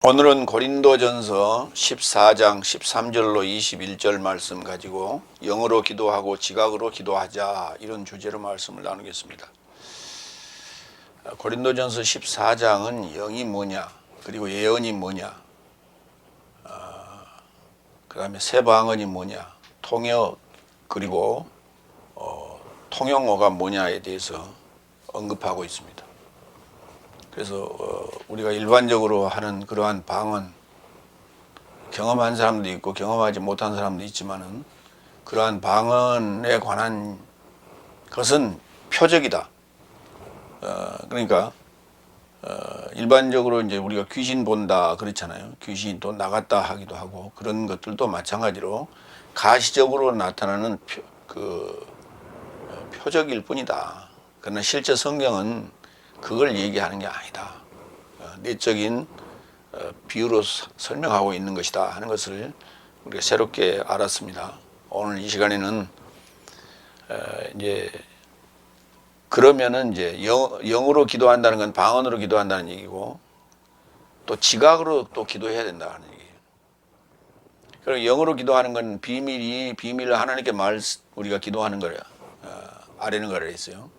오늘은 고린도전서 14장 13절로 21절 말씀 가지고 영으로 기도하고 지각으로 기도하자, 이런 주제로 말씀을 나누겠습니다. 고린도전서 14장은 영이 뭐냐, 그리고 예언이 뭐냐, 그 다음에 세방언이 뭐냐, 통역, 그리고 통용어가 뭐냐에 대해서 언급하고 있습니다. 그래서 우리가 일반적으로 하는 그러한 방언, 경험한 사람도 있고 경험하지 못한 사람도 있지만은, 그러한 방언에 관한 것은 표적이다. 그러니까 일반적으로 이제 우리가 귀신 본다 그렇잖아요. 귀신이 또 나갔다 하기도 하고, 그런 것들도 마찬가지로 가시적으로 나타나는 표적일 뿐이다. 그러나 실제 성경은 그걸 얘기하는 게 아니다. 내적인 비유로 설명하고 있는 것이다 하는 것을 우리가 새롭게 알았습니다. 오늘 이 시간에는 이제 그러면은 이제 영으로 기도한다는 건 방언으로 기도한다는 얘기고, 또 지각으로 또 기도해야 된다는 얘기예요. 그리고 영으로 기도하는 건 비밀을 하나님께 우리가 기도하는 거래요. 아뢰는 거라 했어요.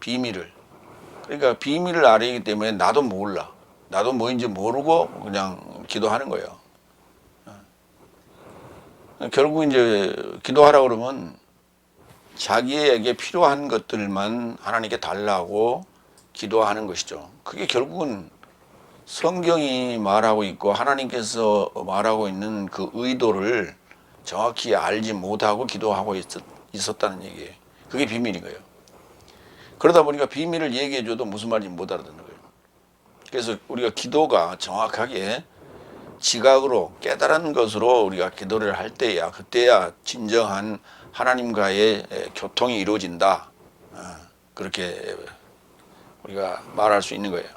비밀을. 그러니까 비밀을 아뢰기 때문에 나도 몰라. 나도 뭐인지 모르고 그냥 기도하는 거예요. 결국 이제 기도하라 그러면 자기에게 필요한 것들만 하나님께 달라고 기도하는 것이죠. 그게 결국은 성경이 말하고 있고 하나님께서 말하고 있는 그 의도를 정확히 알지 못하고 기도하고 있었다는 얘기예요. 그게 비밀인 거예요. 그러다 보니까 비밀을 얘기해줘도 무슨 말인지 못 알아듣는 거예요. 그래서 우리가 기도가 정확하게 지각으로 깨달은 것으로 우리가 기도를 할 때야, 그때야 진정한 하나님과의 교통이 이루어진다. 그렇게 우리가 말할 수 있는 거예요.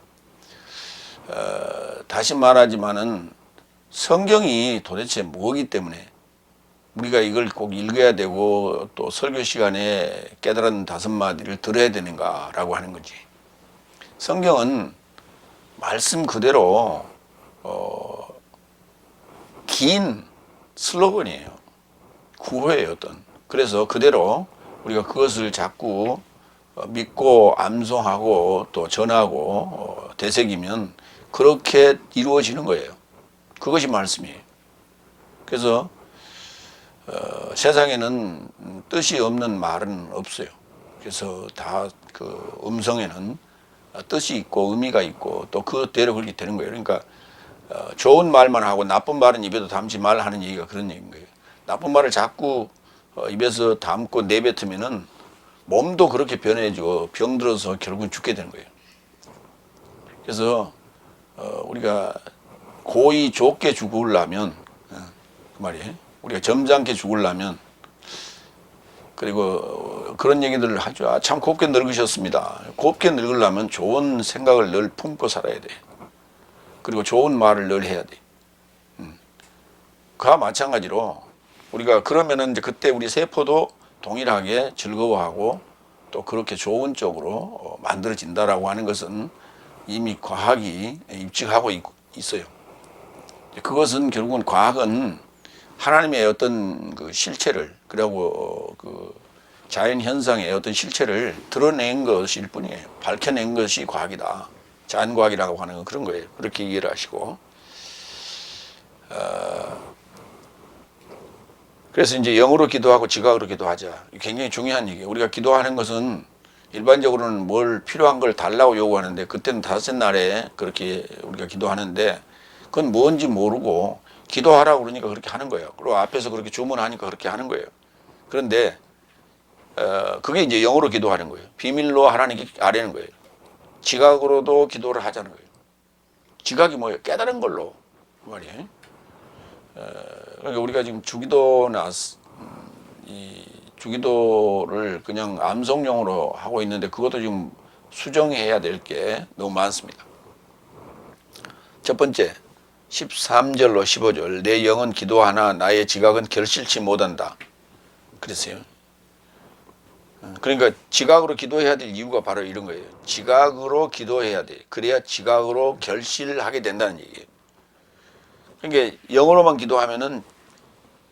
다시 말하지만은 성경이 도대체 뭐기 때문에 우리가 이걸 꼭 읽어야 되고 또 설교 시간에 깨달은 5마디를 들어야 되는가라고 하는 거지. 성경은 말씀 그대로 긴 슬로건이에요. 구호예요, 어떤. 그래서 그대로 우리가 그것을 자꾸 믿고 암송하고 또 전하고 되새기면 그렇게 이루어지는 거예요. 그것이 말씀이에요. 그래서 세상에는 뜻이 없는 말은 없어요. 그래서 다 그 음성에는 뜻이 있고 의미가 있고 또 그대로 그렇게 되는 거예요. 그러니까 좋은 말만 하고 나쁜 말은 입에도 담지 말라 하는 얘기가 그런 얘기인 거예요. 나쁜 말을 자꾸 입에서 담고 내뱉으면은 몸도 그렇게 변해지고 병들어서 결국은 죽게 되는 거예요. 그래서 우리가 고이 좋게 죽으려면 그 말이에요. 우리가 점잖게 죽으려면, 그리고 그런 얘기들을 하죠. 아, 참 곱게 늙으셨습니다. 곱게 늙으려면 좋은 생각을 늘 품고 살아야 돼. 그리고 좋은 말을 늘 해야 돼. 그와 마찬가지로 우리가 그러면은 이제 그때 우리 세포도 동일하게 즐거워하고 또 그렇게 좋은 쪽으로 만들어진다라고 하는 것은 이미 과학이 입증하고 있어요. 그것은 결국은 과학은 하나님의 어떤 그 실체를, 그리고 그 자연 현상의 어떤 실체를 드러낸 것일 뿐이에요. 밝혀낸 것이 과학이다. 자연과학이라고 하는 건 그런 거예요. 그렇게 이해를 하시고. 그래서 이제 영으로 기도하고 지각으로 기도하자. 굉장히 중요한 얘기예요. 우리가 기도하는 것은 일반적으로는 뭘 필요한 걸 달라고 요구하는데, 그때는 5날에 그렇게 우리가 기도하는데, 그건 뭔지 모르고 기도하라고 그러니까 그렇게 하는 거예요. 그리고 앞에서 그렇게 주문하니까 그렇게 하는 거예요. 그런데 그게 이제 영으로 기도하는 거예요. 비밀로 하나님께 아뢰는 거예요. 지각으로도 기도를 하자는 거예요. 지각이 뭐예요? 깨달은 걸로 그 말이에요. 그러니까 우리가 지금 이 주기도를 그냥 암송용으로 하고 있는데, 그것도 지금 수정해야 될 게 너무 많습니다. 첫 번째, 13절로 15절, 내 영은 기도하나 나의 지각은 결실치 못한다 그랬어요. 그러니까 지각으로 기도해야 될 이유가 바로 이런 거예요. 지각으로 기도해야 돼. 그래야 지각으로 결실하게 된다는 얘기예요. 그러니까 영어로만 기도하면은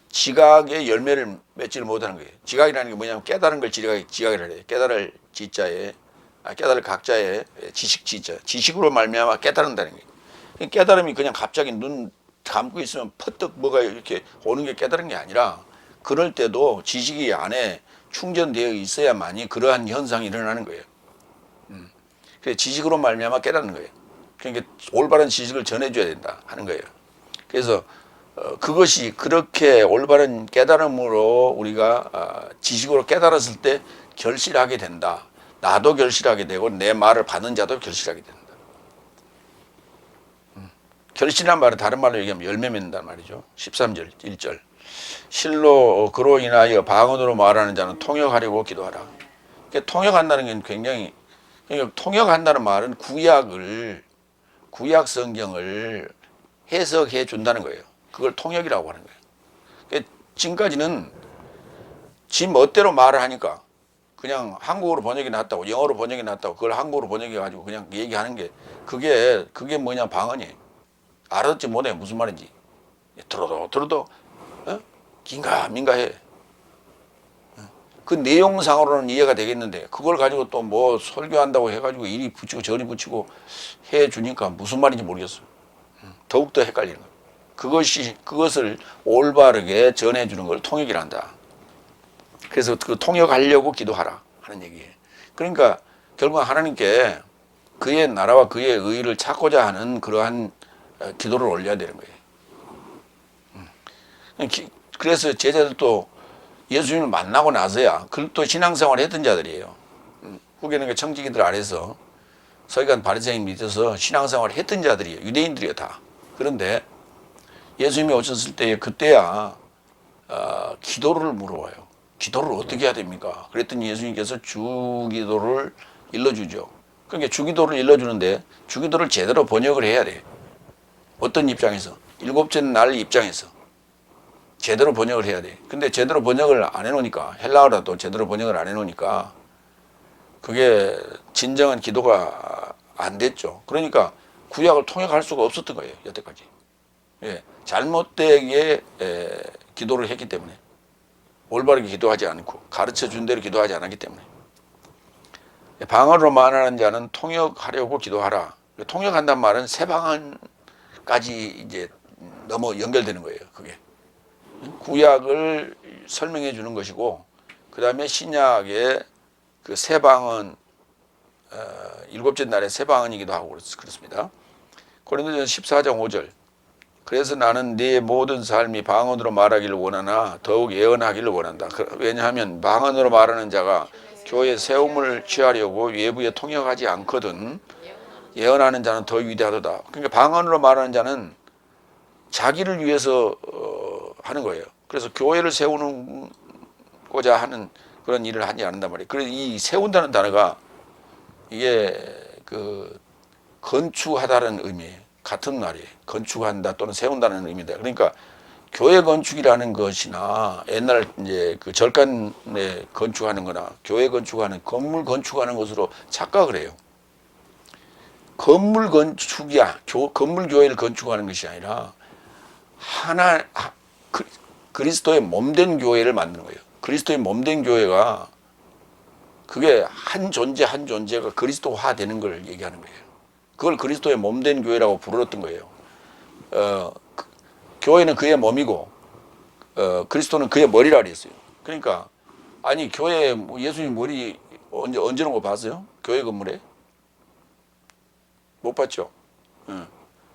지각의 열매를 맺지를 못하는 거예요. 지각이라는 게 뭐냐면 깨달은 걸 지각이라 해요. 깨달을 지자에, 깨달을 각자에 지식 지자, 지식으로 말미암아 깨달은다는 거예요. 깨달음이 그냥 갑자기 눈 감고 있으면 퍼뜩 뭐가 이렇게 오는 게 깨달은 게 아니라, 그럴 때도 지식이 안에 충전되어 있어야만이 그러한 현상이 일어나는 거예요. 그래서 지식으로 말미암아 깨닫는 거예요. 그러니까 올바른 지식을 전해줘야 된다 하는 거예요. 그래서 그것이 그렇게 올바른 깨달음으로 우리가 지식으로 깨달았을 때 결실하게 된다. 나도 결실하게 되고 내 말을 받는 자도 결실하게 된다. 결실이란 말은 다른 말로 얘기하면 열매 맺는다는 말이죠. 13절 1절 실로 그로 인하여 방언으로 말하는 자는 통역하려고 기도하라. 그러니까 통역한다는 게 굉장히, 그러니까 통역한다는 말은 구약 성경을 해석해 준다는 거예요. 그걸 통역이라고 하는 거예요. 그러니까 지금까지는 지 멋대로 말을 하니까 그냥 한국어로 번역이 났다고, 영어로 번역이 났다고, 그걸 한국어로 번역해 가지고 그냥 얘기하는 게, 그게 뭐냐, 방언이에요. 알아듣지 못해 무슨 말인지. 들어도 긴가민가해. 그 내용상으로는 이해가 되겠는데 그걸 가지고 또 뭐 설교한다고 해가지고 이리 붙이고 저리 붙이고 해 주니까 무슨 말인지 모르겠어요. 더욱더 헷갈리는 거예요. 그것을 올바르게 전해주는 걸 통역이란다. 그래서 그 통역하려고 기도하라 하는 얘기예요. 그러니까 결국 하나님께 그의 나라와 그의 의를 찾고자 하는 그러한 기도를 올려야 되는 거예요. 그래서 제자들도 예수님을 만나고 나서야 그것도 신앙생활을 했던 자들이에요. 후계는 청지기들 아래서 서기관 바리새인 밑에서 신앙생활을 했던 자들이에요. 유대인들이에요 다. 그런데 예수님이 오셨을 때 그때야 기도를 물어봐요. 기도를 어떻게 해야 됩니까? 그랬더니 예수님께서 주기도를 일러주죠. 그러니까 주기도를 일러주는데 주기도를 제대로 번역을 해야 돼. 어떤 입장에서? 일곱째 날 입장에서 제대로 번역을 해야 돼. 근데 제대로 번역을 안 해놓으니까, 헬라어라도 제대로 번역을 안 해놓으니까 그게 진정한 기도가 안 됐죠. 그러니까 구약을 통역할 수가 없었던 거예요, 여태까지. 예, 잘못되게 기도를 했기 때문에, 올바르게 기도하지 않고 가르쳐 준 대로 기도하지 않았기 때문에. 방언으로 말하는 자는 통역하려고 기도하라. 통역한단 말은 새 방언까지 이제 넘어 연결되는 거예요, 그게. 구약을 설명해 주는 것이고, 그 다음에 신약의 그 새 방언, 일곱째 날의 새 방언이기도 하고 그렇습니다. 고린도전서 14장 5절 그래서 나는 네 모든 삶이 방언으로 말하기를 원하나 더욱 예언하기를 원한다. 왜냐하면 방언으로 말하는 자가 교회 세움을 취하려고 외부에 통역하지 않거든 예언하는 자는 더 위대하도다. 그러니까 방언으로 말하는 자는 자기를 위해서 하는 거예요. 그래서 교회를 세우고자 하는 그런 일을 하지 않는단 말이에요. 그래서 이 세운다는 단어가 이게 그 건축하다는 의미예요. 같은 말이에요. 건축한다 또는 세운다는 의미다. 그러니까 교회 건축이라는 것이나 옛날 이제 그 절간에 건축하는 거나 교회 건축하는 건물 건축하는 것으로 착각을 해요. 건물 건축이야. 건물 교회를 건축하는 것이 아니라 그리스도의 몸된 교회를 만드는 거예요. 그리스도의 몸된 교회가 그게 한 존재 한 존재가 그리스도화 되는 걸 얘기하는 거예요. 그걸 그리스도의 몸된 교회라고 부르었던 거예요. 교회는 그의 몸이고 그리스도는 그의 머리라 그랬어요. 그러니까 아니 교회 예수님 머리 언제 놓은 거 봤어요? 교회 건물에? 못 봤죠.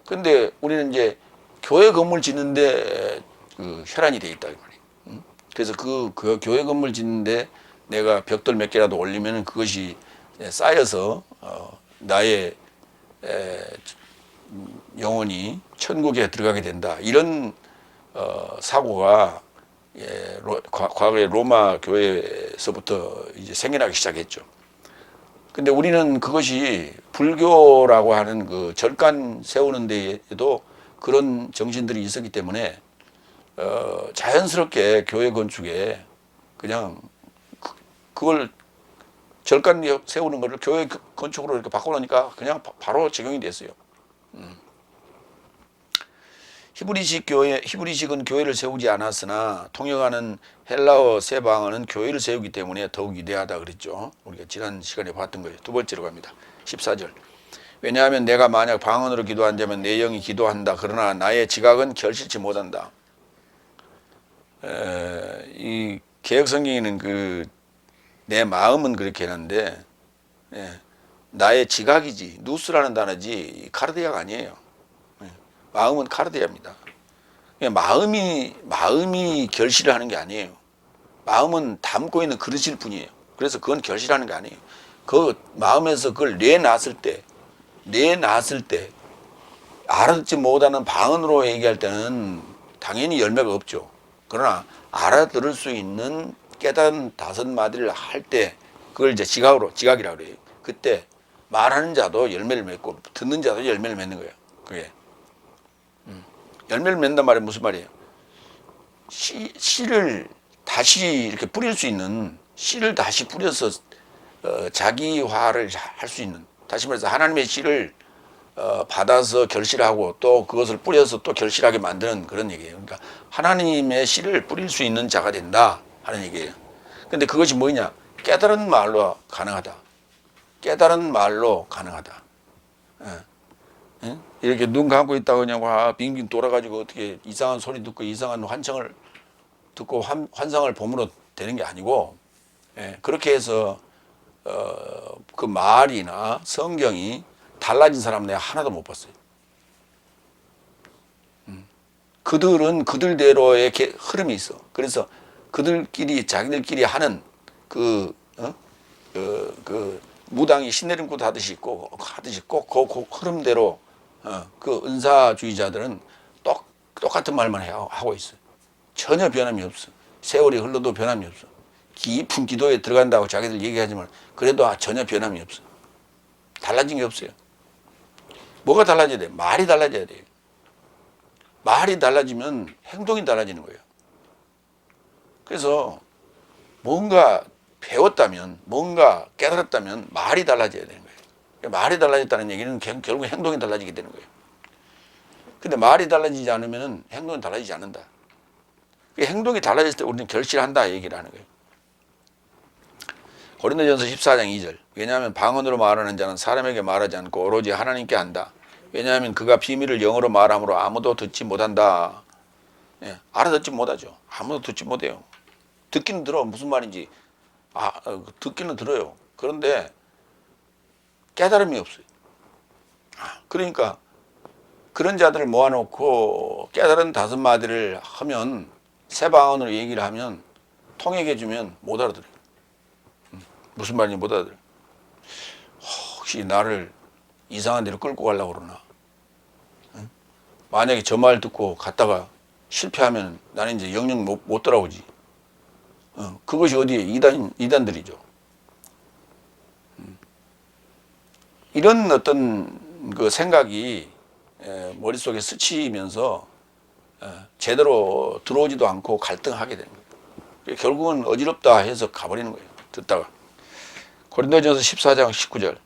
근데 우리는 이제 교회 건물 짓는데 그 혈안이 돼 있다 이 말이에요. 그래서 그 교회 건물 짓는데 내가 벽돌 몇 개라도 올리면 그것이 쌓여서 나의 영혼이 천국에 들어가게 된다. 이런 사고가 과거에 로마 교회에서부터 이제 생겨나기 시작했죠. 근데 우리는 그것이 불교라고 하는 그 절간 세우는 데에도 그런 정신들이 있었기 때문에 자연스럽게 교회 건축에 그냥 그걸 절간 세우는 것을 교회 건축으로 이렇게 바꿔놓으니까 그냥 바로 적용이 됐어요. 히브리식은 교회를 세우지 않았으나 통역하는 헬라어 세 방언은 교회를 세우기 때문에 더욱 위대하다 그랬죠. 우리가 지난 시간에 봤던 거예요. 두 번째로 갑니다. 14절. 왜냐하면 내가 만약 방언으로 기도한다면 내 영이 기도한다. 그러나 나의 지각은 결실치 못한다. 이 개혁성경에는 내 마음은 그렇게 하는데 나의 지각이지 누스라는 단어지 카르디아가 아니에요. 마음은 카르디아입니다. 마음이 결실을 하는 게 아니에요. 마음은 담고 있는 그릇일 뿐이에요. 그래서 그건 결실하는 게 아니에요. 그 마음에서 그걸 내놨을 때 알아듣지 못하는 방언으로 얘기할 때는 당연히 열매가 없죠. 그러나 알아들을 수 있는 깨달은 다섯 마디를 할 때 그걸 이제 지각이라고 그래요. 그때 말하는 자도 열매를 맺고 듣는 자도 열매를 맺는 거예요. 그게 열매를 맺는단 말이 무슨 말이에요? 씨를 다시 이렇게 뿌릴 수 있는, 씨를 다시 뿌려서 자기화를 할 수 있는, 다시 말해서 하나님의 씨를 받아서 결실하고 또 그것을 뿌려서 또 결실하게 만드는 그런 얘기예요. 그러니까 하나님의 씨를 뿌릴 수 있는 자가 된다 하는 얘기예요. 근데 그것이 뭐냐? 깨달은 말로 가능하다. 깨달은 말로 가능하다. 이렇게 눈 감고 있다가 그냥 빙빙 돌아가지고 어떻게 이상한 소리 듣고 이상한 환청을 듣고 환상을 봄으로 되는 게 아니고, 그렇게 해서 그 말이나 성경이 달라진 사람은 내가 하나도 못 봤어요. 그들은 그들대로의 흐름이 있어. 그래서 자기들끼리 하는 그 무당이 신내림꾼 하듯이 꼭 그 흐름대로 그 은사주의자들은 똑같은 말만 하고 있어요. 전혀 변함이 없어. 세월이 흘러도 변함이 없어. 깊은 기도에 들어간다고 자기들 얘기하지만 그래도 전혀 변함이 없어. 달라진 게 없어요. 뭐가 달라져야 돼? 말이 달라져야 돼요. 말이 달라지면 행동이 달라지는 거예요. 그래서 뭔가 배웠다면, 뭔가 깨달았다면 말이 달라져야 되는 거예요. 말이 달라졌다는 얘기는 결국 행동이 달라지게 되는 거예요. 근데 말이 달라지지 않으면 행동이 달라지지 않는다. 행동이 달라질 때 우리는 결실한다 얘기를 하는 거예요. 고린도전서 14장 2절. 왜냐하면 방언으로 말하는 자는 사람에게 말하지 않고 오로지 하나님께 한다. 왜냐하면 그가 비밀을 영어로 말함으로 아무도 듣지 못한다. 알아듣지 못하죠. 아무도 듣지 못해요. 듣기는 들어. 무슨 말인지 듣기는 들어요. 그런데 깨달음이 없어요. 그러니까 그런 자들을 모아놓고 깨달은 다섯 마디를 하면, 새 방언으로 얘기를 하면, 통역해 주면 못 알아들어요. 무슨 말인지 못 알아들어요. 혹시 나를 이상한 데로 끌고 가려고 그러나? 만약에 저 말 듣고 갔다가 실패하면 나는 이제 영영 못 돌아오지. 그것이 어디에 이단들이죠. 이런 어떤 그 생각이 머릿속에 스치면서 제대로 들어오지도 않고 갈등하게 되는 거예요. 결국은 어지럽다 해서 가버리는 거예요. 듣다가. 고린도전서 14장 19절.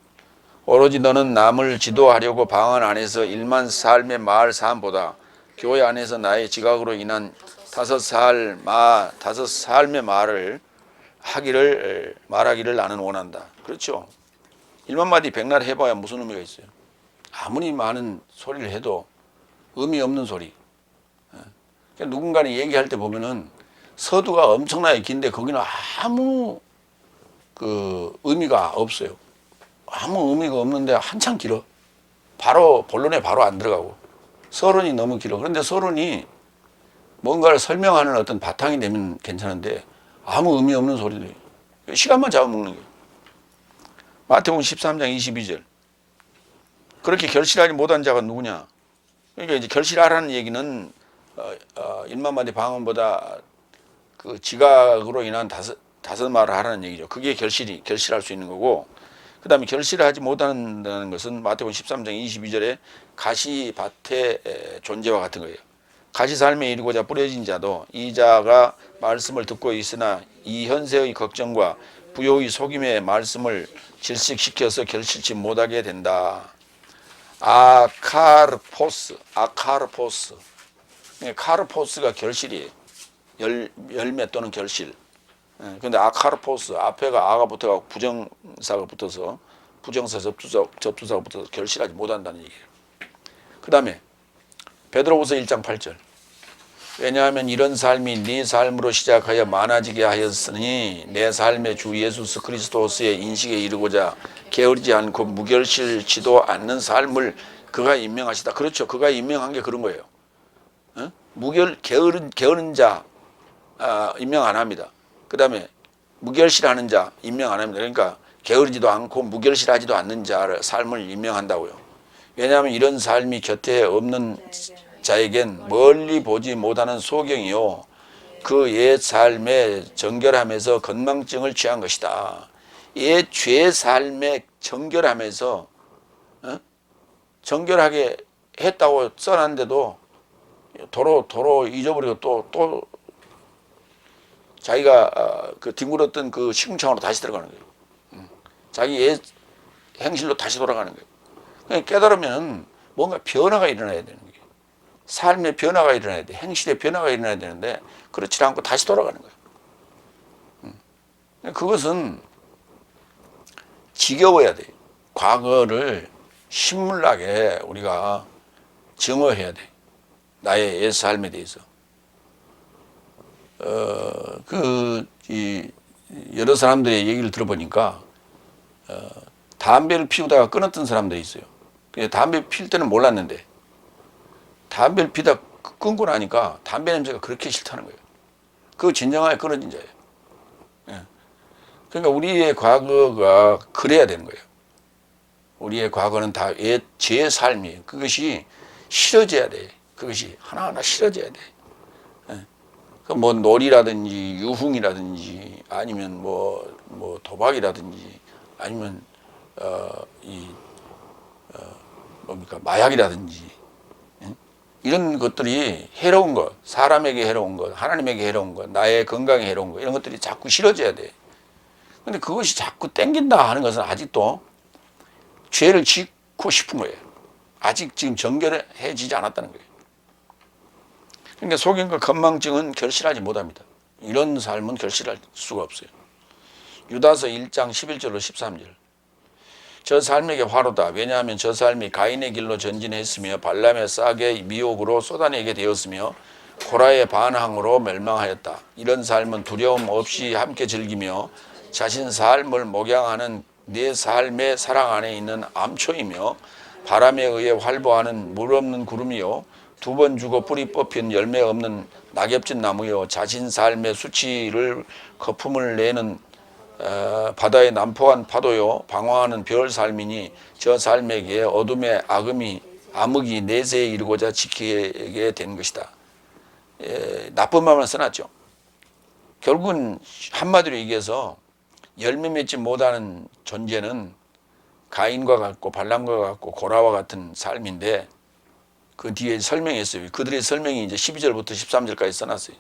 오로지 너는 남을 지도하려고 방언 안에서 일만 삶의 말 삶보다 교회 안에서 나의 지각으로 인한 다섯 삶의 말을 말하기를 나는 원한다. 그렇죠. 1만 마디 백날 해봐야 무슨 의미가 있어요. 아무리 많은 소리를 해도 의미 없는 소리. 누군가는 얘기할 때 보면은 서두가 엄청나게 긴데 거기는 아무 의미가 없어요. 아무 의미가 없는데 한참 길어. 본론에 바로 안 들어가고. 서론이 너무 길어. 그런데 서론이 뭔가를 설명하는 어떤 바탕이 되면 괜찮은데 아무 의미 없는 소리들이 시간만 잡아먹는 거예요. 마태복음 13장 22절. 그렇게 결실하지 못한 자가 누구냐? 그러니까 이제 결실하라는 얘기는 1만 마디 방언보다 그 지각으로 인한 다섯 말을 하라는 얘기죠. 그게 결실할 수 있는 거고, 그 다음에 결실을 하지 못한다는 것은 마태복음 13장 22절에 가시밭의 존재와 같은 거예요. 가시살매에 이르고자 뿌려진 자도 이 자가 말씀을 듣고 있으나 이 현세의 걱정과 부요의 속임의 말씀을 질식시켜서 결실치 못하게 된다. 아카르포스. 카르포스가 결실이에요. 열매 또는 결실. 근데 아카르포스 앞에가 아가 붙어가 부정사가 붙어서 부정사 접두사가 붙어서 결실하지 못한다는 얘기예요. 그 다음에 베드로후서 1장 8절. 왜냐하면 이런 삶이 네 삶으로 시작하여 많아지게 하였으니 내 삶의 주 예수 그리스도스의 인식에 이르고자 게으르지 않고 무결실치도 않는 삶을 그가 임명하시다. 그렇죠. 그가 임명한 게 그런 거예요. 게으른 자 임명 안 합니다. 그 다음에 무결실하는 자 임명 안 합니다. 그러니까 게으르지도 않고 무결실하지도 않는 자를 삶을 임명한다고요. 왜냐하면 이런 삶이 곁에 없는 자에겐 멀리 보지 못하는 소경이요 그 옛 삶에 정결함에서 건망증을 취한 것이다. 옛 죄 삶에 정결함에서 정결하게 했다고 써놨는데도 도로 잊어버리고 또 자기가 그 뒹굴었던 그 시궁창으로 다시 들어가는 거예요. 자기 옛 행실로 다시 돌아가는 거예요. 그러니까 깨달으면 뭔가 변화가 일어나야 되는 거예요. 삶의 변화가 일어나야 돼. 행실의 변화가 일어나야 되는데 그렇지 않고 다시 돌아가는 거예요. 그것은 지겨워야 돼요. 과거를 신물나게 우리가 증오해야 돼. 나의 옛 삶에 대해서. 여러 사람들의 얘기를 들어보니까 담배를 피우다가 끊었던 사람들이 있어요. 담배 필 때는 몰랐는데 담배를 피다 끊고 나니까 담배 냄새가 그렇게 싫다는 거예요. 그거 진정하게 끊어진 자예요. 그러니까 우리의 과거가 그래야 되는 거예요. 우리의 과거는 다 제 삶이에요. 그것이 싫어져야 돼. 그것이 하나하나 싫어져야 돼. 뭐 놀이라든지 유흥이라든지 아니면 뭐 도박이라든지 아니면 뭡니까 마약이라든지 이런 것들이 해로운 것, 사람에게 해로운 것, 하나님에게 해로운 것, 나의 건강에 해로운 것 이런 것들이 자꾸 싫어져야 돼. 근데 그것이 자꾸 땡긴다 하는 것은 아직도 죄를 짓고 싶은 거예요. 아직 지금 정결해지지 않았다는 거예요. 그러니까 소경과 건망증은 결실하지 못합니다. 이런 삶은 결실할 수가 없어요. 유다서 1장 11절로 13절. 저 삶에게 화로다. 왜냐하면 저 삶이 가인의 길로 전진했으며 발람의 싹의 미혹으로 쏟아내게 되었으며 코라의 반항으로 멸망하였다. 이런 삶은 두려움 없이 함께 즐기며 자신 삶을 목양하는 내 삶의 사랑 안에 있는 암초이며 바람에 의해 활보하는 물 없는 구름이요 두 번 죽어 뿌리 뽑힌 열매 없는 낙엽진 나무요 자신 삶의 수치를 거품을 내는 바다의 난폭한 파도요 방황하는 별 삶이니 저 삶에게 어둠의 암흑이 내세에 이르고자 지키게 된 것이다. 나쁜 말만 써놨죠. 결국은 한마디로 얘기해서 열매 맺지 못하는 존재는 가인과 같고 발람과 같고 고라와 같은 삶인데 그 뒤에 설명했어요. 그들의 설명이 이제 12절부터 13절까지 써놨어요.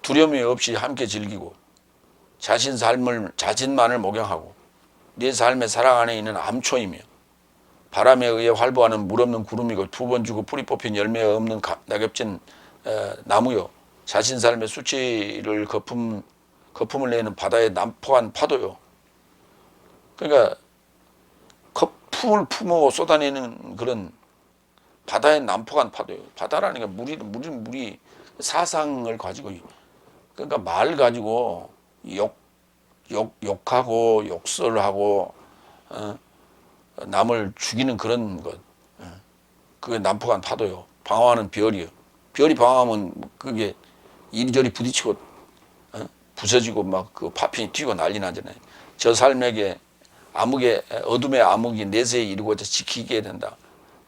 두려움이 없이 함께 즐기고 자신만을 목양하고 내 삶의 사랑 안에 있는 암초이며 바람에 의해 활보하는 물 없는 구름이고 두 번 주고 뿌리 뽑힌 열매 없는 낙엽진 나무요 자신 삶의 수치를 거품을 내는 바다의 난폭한 파도요. 그러니까 거품을 품어 쏟아내는 그런 바다의 난폭한 파도요. 바다라는 게 물이 사상을 가지고 그러니까 말 가지고 욕하고 욕설하고 남을 죽이는 그런 것. 그게 난폭한 파도요. 방황하는 별이요. 별이 방황하면 그게 이리저리 부딪히고 부서지고 막 그 파편이 튀고 난리 나잖아요. 저 삶에게 어둠의 암흑이 내세에 이르고자 지키게 된다.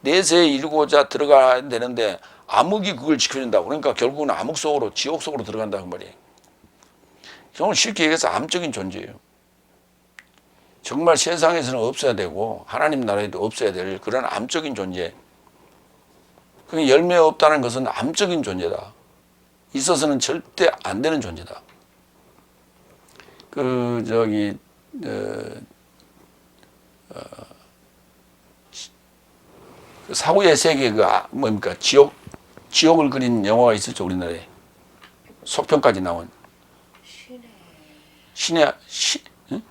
내세에 이르고자 들어가야 되는데 암흑이 그걸 지켜준다고. 그러니까 결국은 암흑 속으로 지옥 속으로 들어간다는 말이에요. 정말 쉽게 얘기해서 암적인 존재예요. 정말 세상에서는 없어야 되고 하나님 나라에도 없어야 될 그런 암적인 존재. 그러니까 열매 없다는 것은 암적인 존재다. 있어서는 절대 안 되는 존재다. 사후의 세계 뭡니까? 지옥 지옥을 그린 영화가 있었죠, 우리나라에. 속편까지 나온. 신의 응?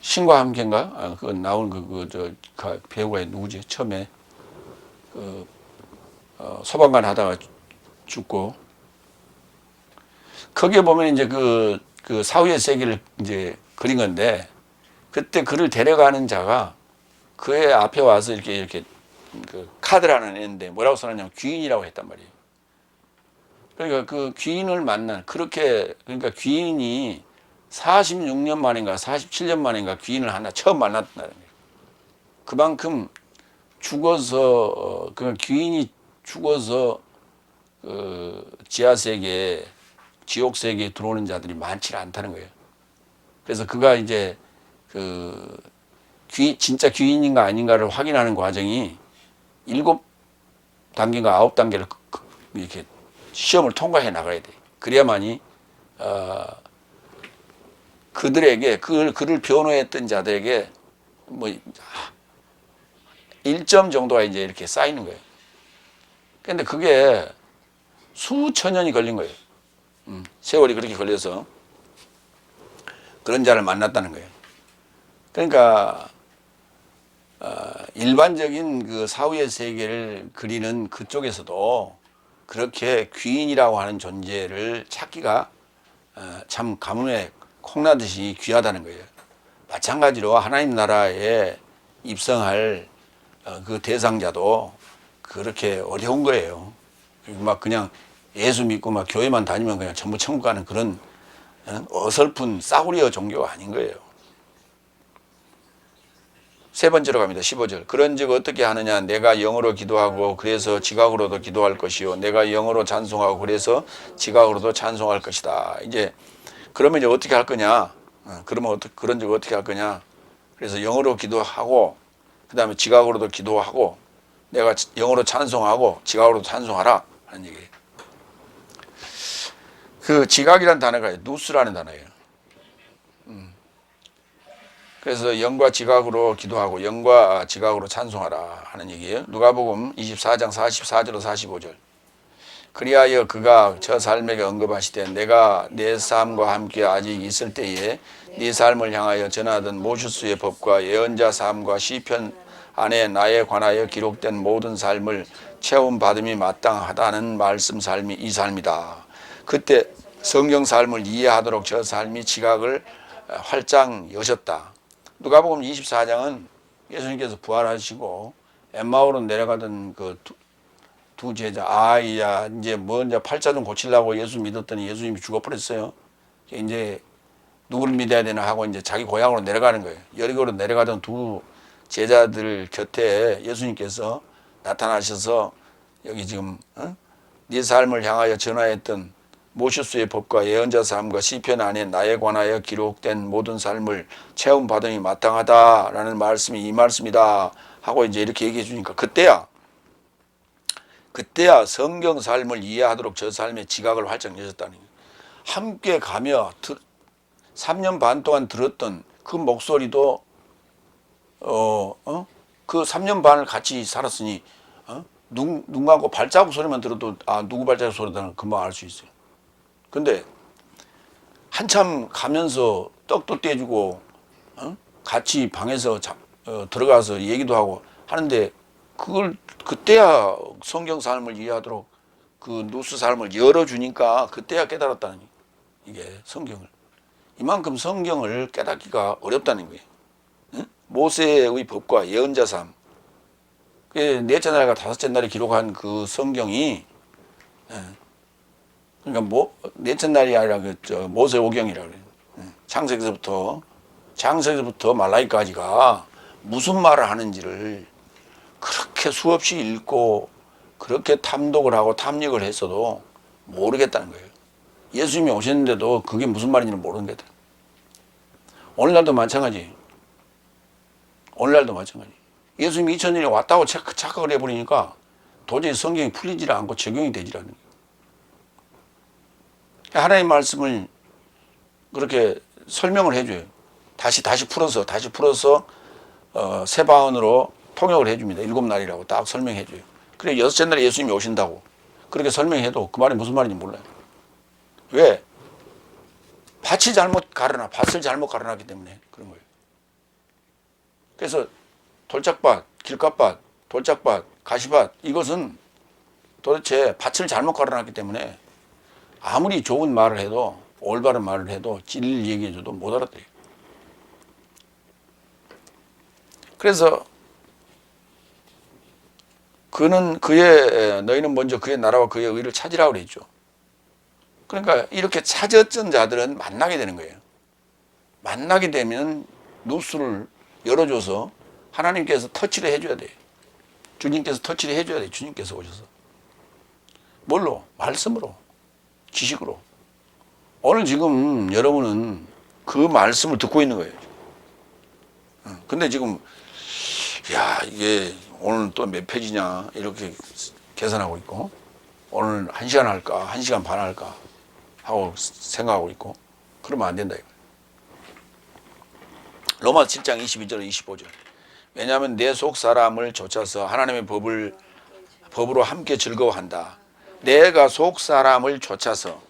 신과 함께인가? 아, 그 나온 그 배우가 누구지? 처음에 소방관 하다가 죽고. 거기에 보면 이제 그 사후의 세계를 이제 그린 건데, 그때 그를 데려가는 자가 그의 앞에 와서 이렇게 그 카드를 하나 냈는데 뭐라고 써놨냐면 귀인이라고 했단 말이에요. 그러니까 그 귀인을 그러니까 귀인이 46년 만인가 47년 만인가 귀인을 하나 처음 만났다는 거예요. 그만큼 죽어서 그 귀인이 죽어서 지하 세계, 지옥 세계에 들어오는 자들이 많지 않다는 거예요. 그래서 그가 이제 진짜 귀인인가 아닌가를 확인하는 과정이 7단계인가 9단계를 이렇게 시험을 통과해 나가야 돼. 그래야만이 그들에게 그를 변호했던 자들에게 뭐 1점 정도가 이제 이렇게 쌓이는 거예요. 근데 그게 수천 년이 걸린 거예요. 세월이 그렇게 걸려서 그런 자를 만났다는 거예요. 그러니까 일반적인 그 사후의 세계를 그리는 그쪽에서도 그렇게 귀인이라고 하는 존재를 찾기가 참 가뭄에 콩나듯이 귀하다는 거예요. 마찬가지로 하나님 나라에 입성할 그 대상자도 그렇게 어려운 거예요. 막 그냥 예수 믿고 막 교회만 다니면 그냥 전부 천국 가는 그런 어설픈 싸구려 종교가 아닌 거예요. 세 번째로 갑니다. 15절. 그런즉 어떻게 하느냐? 내가 영어로 기도하고 그래서 지각으로도 기도할 것이요. 내가 영어로 찬송하고 그래서 지각으로도 찬송할 것이다. 이제 그러면 이제 어떻게 할 거냐? 그런즉 어떻게 할 거냐? 그래서 영어로 기도하고 그다음에 지각으로도 기도하고 내가 영어로 찬송하고 지각으로도 찬송하라 하는 얘기예요. 그 지각이라는 단어가 누스라는 단어예요. 그래서 영과 지각으로 기도하고 영과 지각으로 찬송하라 하는 얘기예요. 누가복음 24장 44절로 45절. 그리하여 그가 저 삶에게 언급하시되 내가 내 삶과 함께 아직 있을 때에 네 삶을 향하여 전하던 모세스의 법과 예언자 삶과 시편 안에 나에 관하여 기록된 모든 삶을 체험받음이 마땅하다는 말씀 삶이 이 삶이다. 그때 성경 삶을 이해하도록 저 삶이 지각을 활짝 여셨다. 누가복음 24장은 예수님께서 부활하시고 엠마오로 내려가던 그 두 제자, 이제 팔자 좀 고치려고 예수 믿었더니 예수님이 죽어버렸어요. 이제 누구를 믿어야 되나 하고 이제 자기 고향으로 내려가는 거예요. 여리고로 내려가던 두 제자들 곁에 예수님께서 나타나셔서 여기 지금 네 삶을 향하여 전하였던 모세스의 법과 예언자 삶과 시편 안에 나에 관하여 기록된 모든 삶을 체험받음이 마땅하다라는 말씀이 이 말씀이다 하고 이제 이렇게 얘기해 주니까 그때야 성경 삶을 이해하도록 저 삶의 지각을 활짝 여셨다는 거예요. 함께 가며 3년 반 동안 들었던 그 목소리도 그 3년 반을 같이 살았으니 눈 감고 발자국 소리만 들어도 누구 발자국 소리다는 금방 알 수 있어요. 근데 한참 가면서 떡도 떼주고 같이 방에서 들어가서 얘기도 하고 하는데 그때야 성경 삶을 이해하도록 그 누스 삶을 열어주니까 그때야 깨달았다는 이게 성경을. 이만큼 성경을 깨닫기가 어렵다는 거예요. 모세의 법과 예언자 삶. 넷째 날과 다섯째 날에 기록한 그 성경이 그러니까 넷째 날이 아니라 모세 오경이라고 그래요. 창세기서부터 말라기까지가 무슨 말을 하는지를 그렇게 수없이 읽고 그렇게 탐독을 하고 탐닉을 했어도 모르겠다는 거예요. 예수님이 오셨는데도 그게 무슨 말인지는 모르는 거다. 오늘날도 마찬가지. 예수님이 2000년에 왔다고 착각을 해버리니까 도저히 성경이 풀리질 않고 적용이 되질 않는 거예요. 하나님의 말씀을 그렇게 설명을 해줘요. 다시 풀어서 세바언으로 통역을 해줍니다. 7날이라고 딱 설명해줘요. 그래 여섯째 날에 예수님이 오신다고 그렇게 설명해도 그 말이 무슨 말인지 몰라요. 왜? 밭을 잘못 가르놨기 때문에 그런 거예요. 그래서 돌짝밭, 길가밭, 돌짝밭, 가시밭 이것은 도대체 밭을 잘못 가르놨기 때문에 아무리 좋은 말을 해도 올바른 말을 해도 진리를 얘기해줘도 못 알아들어요. 그래서 너희는 먼저 그의 나라와 그의 의를 찾으라고 그랬죠. 그러니까 이렇게 찾았던 자들은 만나게 되는 거예요. 만나게 되면 누수를 열어줘서 하나님께서 터치를 해줘야 돼요. 주님께서 터치를 해줘야 돼요. 주님께서 오셔서. 뭘로? 말씀으로. 지식으로. 오늘 지금 여러분은 그 말씀을 듣고 있는 거예요. 근데 지금 야 이게 오늘 또 몇 페이지냐 이렇게 계산하고 있고 오늘 1시간 할까 1시간 반 할까 하고 생각하고 있고 그러면 안 된다 이거예요. 로마 7장 22절 25절 왜냐하면 내 속 사람을 좇아서 하나님의 법으로 함께 즐거워한다. 내가 속 사람을 좇아서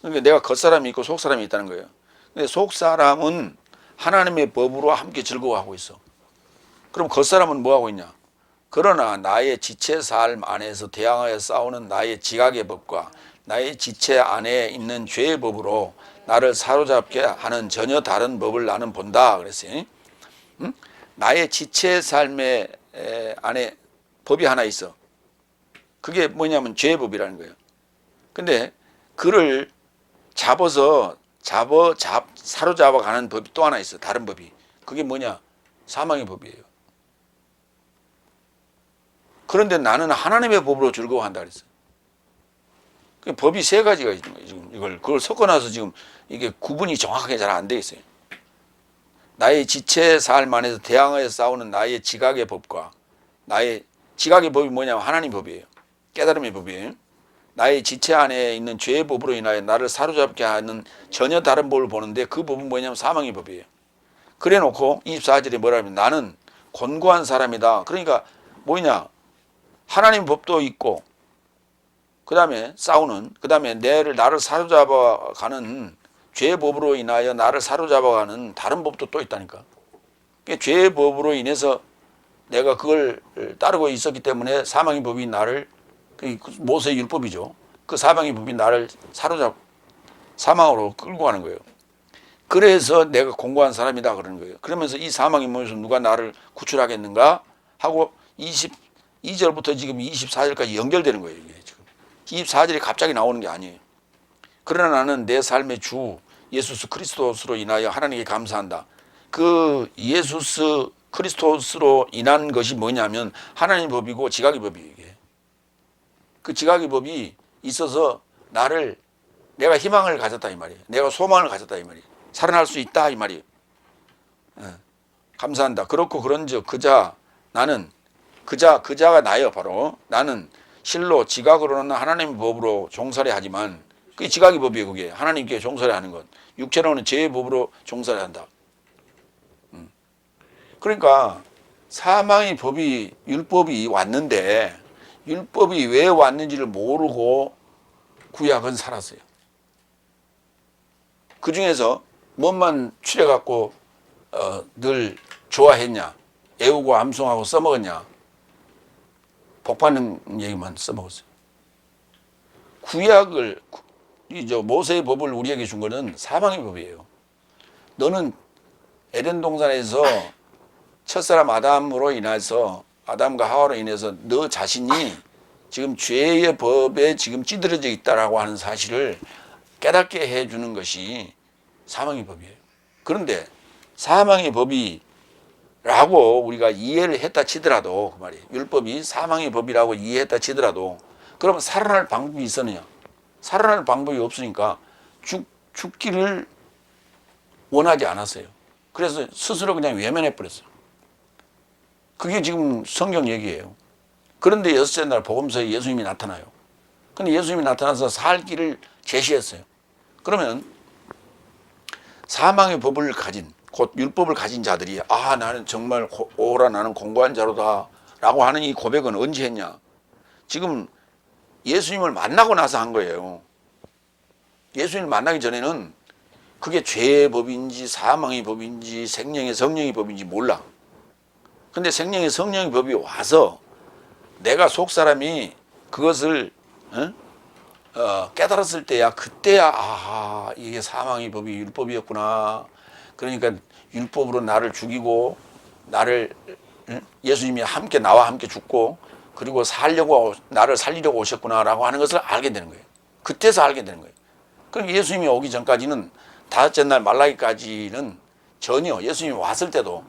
그러니까 내가 겉사람이 있고 속 사람이 있다는 거예요. 근데 속 사람은 하나님의 법으로 함께 즐거워하고 있어. 그럼 겉사람은 뭐 하고 있냐? 그러나 나의 지체 삶 안에서 대항하여 싸우는 나의 지각의 법과 나의 지체 안에 있는 죄의 법으로 나를 사로잡게 하는 전혀 다른 법을 나는 본다 그랬어요. 응? 나의 지체 삶의 안에 법이 하나 있어. 그게 뭐냐면 죄의 법이라는 거예요. 근데 그를 사로잡아 가는 법이 또 하나 있어. 다른 법이. 그게 뭐냐? 사망의 법이에요. 그런데 나는 하나님의 법으로 즐거워한다 그랬어요. 법이 세 가지가 있는 거예요. 지금 그걸 섞어놔서 지금 이게 구분이 정확하게 잘 안 돼 있어요. 나의 지체 삶 안에서 대항하여 싸우는 나의 지각의 법과 나의 지각의 법이 뭐냐면 하나님 법이에요. 깨달음의 법이에요. 나의 지체 안에 있는 죄의 법으로 인하여 나를 사로잡게 하는 전혀 다른 법을 보는데 그 법은 뭐냐면 사망의 법이에요. 그래 놓고 24절에 뭐라 하면 나는 곤고한 사람이다. 그러니까 뭐냐? 하나님 법도 있고 그 다음에 싸우는 그 다음에 나를 사로잡아가는 죄의 법으로 인하여 나를 사로잡아가는 다른 법도 또 있다니까. 그러니까 죄의 법으로 인해서 내가 그걸 따르고 있었기 때문에 사망의 법이 나를 모세의 율법이죠. 그 사망의 법이 나를 사망으로 끌고 가는 거예요. 그래서 내가 공고한 사람이다 그러는 거예요. 그러면서 이 사망의 몸에서 누가 나를 구출하겠는가 하고 22절부터 지금 24절까지 연결되는 거예요. 이게 지금 24절이 갑자기 나오는 게 아니에요. 그러나 나는 내 삶의 주 예수 그리스도로 인하여 하나님께 감사한다. 그 예수 그리스도로 인한 것이 뭐냐면 하나님의 법이고 지각의 법이에요. 이게. 그 지각의 법이 있어서 내가 희망을 가졌다 이 말이에요. 내가 소망을 가졌다 이 말이에요. 살아날 수 있다 이 말이에요. 감사한다. 그렇고 그런즉 그자가 나여 바로 나는 실로 지각으로는 하나님의 법으로 종살이 하지만 그게 지각의 법이에요. 그게 하나님께 종살이 하는 것. 육체로는 죄의 법으로 종살이 한다. 그러니까 사망의 법이 율법이 왔는데 율법이 왜 왔는지를 모르고 구약은 살았어요. 그 중에서 뭔만 추려갖고 늘 좋아했냐, 애우고 암송하고 써먹었냐, 복받는 얘기만 써먹었어요. 구약을 모세의 법을 우리에게 준 거는 사망의 법이에요. 너는 에덴 동산에서 첫사람 아담으로 인해서 아담과 하와로 인해서 너 자신이 지금 죄의 법에 지금 찌들어져 있다라고 하는 사실을 깨닫게 해주는 것이 사망의 법이에요. 그런데 사망의 법이라고 우리가 이해를 했다 치더라도 그 말이에요. 율법이 사망의 법이라고 이해했다 치더라도 그러면 살아날 방법이 있었느냐? 살아날 방법이 없으니까 죽기를 원하지 않았어요. 그래서 스스로 그냥 외면해 버렸어요. 그게 지금 성경 얘기예요. 그런데 여섯째 날 복음서에 예수님이 나타나요. 근데 예수님이 나타나서 살 길을 제시했어요. 그러면 사망의 법을 가진 곧 율법을 가진 자들이 나는 정말 오라 나는 공고한 자로다 라고 하는 이 고백은 언제 했냐? 지금 예수님을 만나고 나서 한 거예요. 예수님을 만나기 전에는 그게 죄의 법인지 사망의 법인지 생명의 성령의 법인지 몰라. 근데 생명의 성령의 법이 와서 내가 속 사람이 그것을 깨달았을 때야, 그때야 이게 사망의 법이 율법이었구나. 그러니까 율법으로 나를 죽이고 나를 예수님이 함께 나와 함께 죽고 그리고 나를 살리려고 오셨구나라고 하는 것을 알게 되는 거예요. 그때서 알게 되는 거예요. 그럼 예수님이 오기 전까지는 다섯째 날 말라기까지는 전혀 예수님이 왔을 때도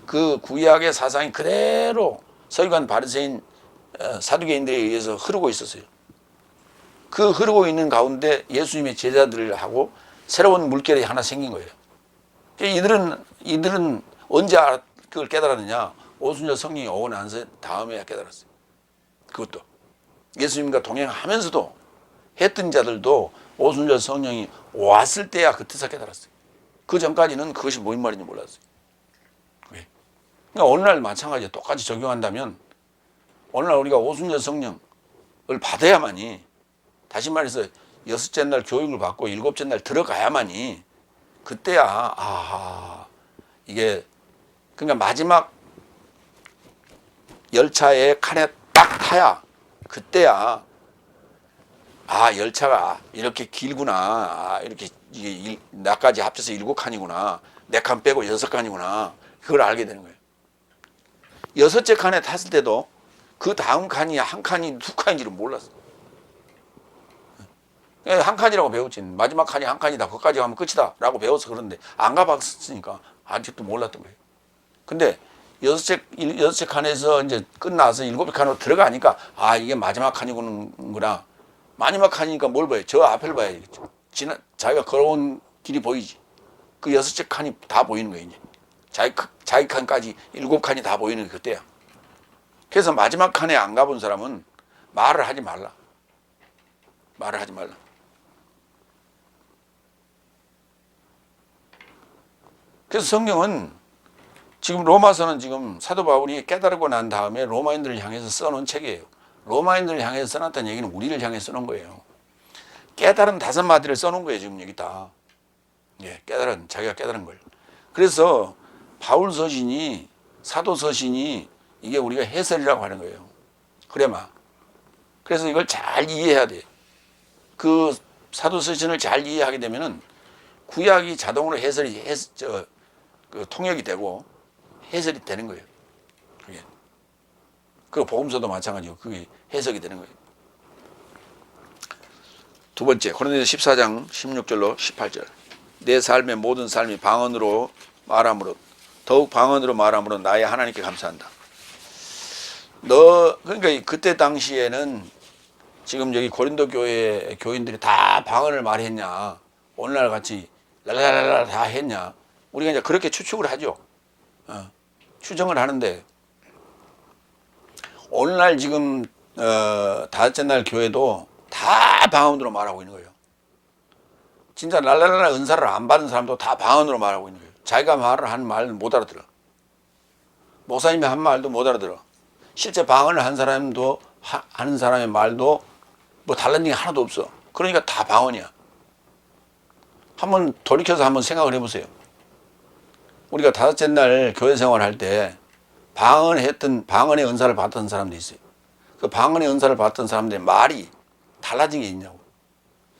그 구약의 사상이 그대로 서기관 바리새인 사두개인들에 의해서 흐르고 있었어요. 그 흐르고 있는 가운데 예수님의 제자들을 하고 새로운 물결이 하나 생긴 거예요. 이들은 언제 그걸 깨달았느냐? 오순절 성령이 오고 난 다음에야 깨달았어요. 그것도 예수님과 동행하면서도 했던 자들도 오순절 성령이 왔을 때야 그때서 깨달았어요. 그 전까지는 그것이 무슨 말인지 몰랐어요. 왜? 그러니까 오늘날 마찬가지에 똑같이 적용한다면 오늘날 우리가 오순절 성령을 받아야만이, 다시 말해서 여섯째 날 교육을 받고 일곱째 날 들어가야만이 그때야 이게, 그러니까 마지막 열차의 칸에 딱 타야 그때야 열차가 이렇게 길구나, 이렇게 이게 나까지 합쳐서 7칸이구나, 4칸 빼고 6칸이구나, 그걸 알게 되는 거예요. 여섯째 칸에 탔을 때도 그 다음 칸이 한 칸이 두 칸인지를 몰랐어. 한 칸이라고 배웠지. 마지막 칸이 한 칸이다, 거기까지 가면 끝이다 라고 배워서 그런데 안 가봤으니까 아직도 몰랐던 거예요. 근데 여섯째 칸에서 이제 끝나서 7째 칸으로 들어가니까 이게 마지막 칸이구나. 마지막 칸이니까 뭘 봐요? 저 앞을 봐야겠죠. 자기가 걸어온 길이 보이지. 그 6째 칸이 다 보이는 거예요. 이제 자기 칸까지 7칸이 다 보이는 게 그때야. 그래서 마지막 칸에 안 가본 사람은 말을 하지 말라. 그래서 성경은 지금 로마서는 지금 사도 바울이 깨달고 난 다음에 로마인들을 향해서 써놓은 책이에요. 로마인들을 향해서 써놨다는 얘기는 우리를 향해서 써놓은 거예요. 깨달은 5마디를 써놓은 거예요. 지금 여기 다. 자기가 깨달은 걸. 그래서 바울 서신이, 사도 서신이 이게 우리가 해설이라고 하는 거예요. 그래마. 그래서 이걸 잘 이해해야 돼. 그 사도 서신을 잘 이해하게 되면은 구약이 자동으로 통역이 되고 해설이 되는 거예요. 그게. 그 복음서도 마찬가지고 그게 해석이 되는 거예요. 두 번째, 고린도서 14장 16절로 18절. 내 삶의 모든 삶이 방언으로 말함으로, 더욱 방언으로 말함으로 나의 하나님께 감사한다. 그러니까 그때 당시에는 지금 여기 고린도 교회 교인들이 다 방언을 말했냐, 오늘날 같이 랄랄랄라 다 했냐, 우리가 이제 그렇게 추측을 하죠. 추정을 하는데, 오늘날 지금 다섯째 날 교회도 다 방언으로 말하고 있는 거예요. 진짜 랄랄랄라 은사를 안 받은 사람도 다 방언으로 말하고 있는 거예요. 자기가 말을 한 말을 못 알아들어. 목사님이 한 말도 못 알아들어. 실제 방언을 한 사람도 하는 사람의 말도 뭐 달라진 게 하나도 없어. 그러니까 다 방언이야. 한번 돌이켜서 한번 생각을 해보세요. 우리가 다섯째 날 교회 생활할 때 방언의 은사를 받던 사람도 있어요. 그 방언의 은사를 받던 사람들의 말이 달라진 게 있냐고.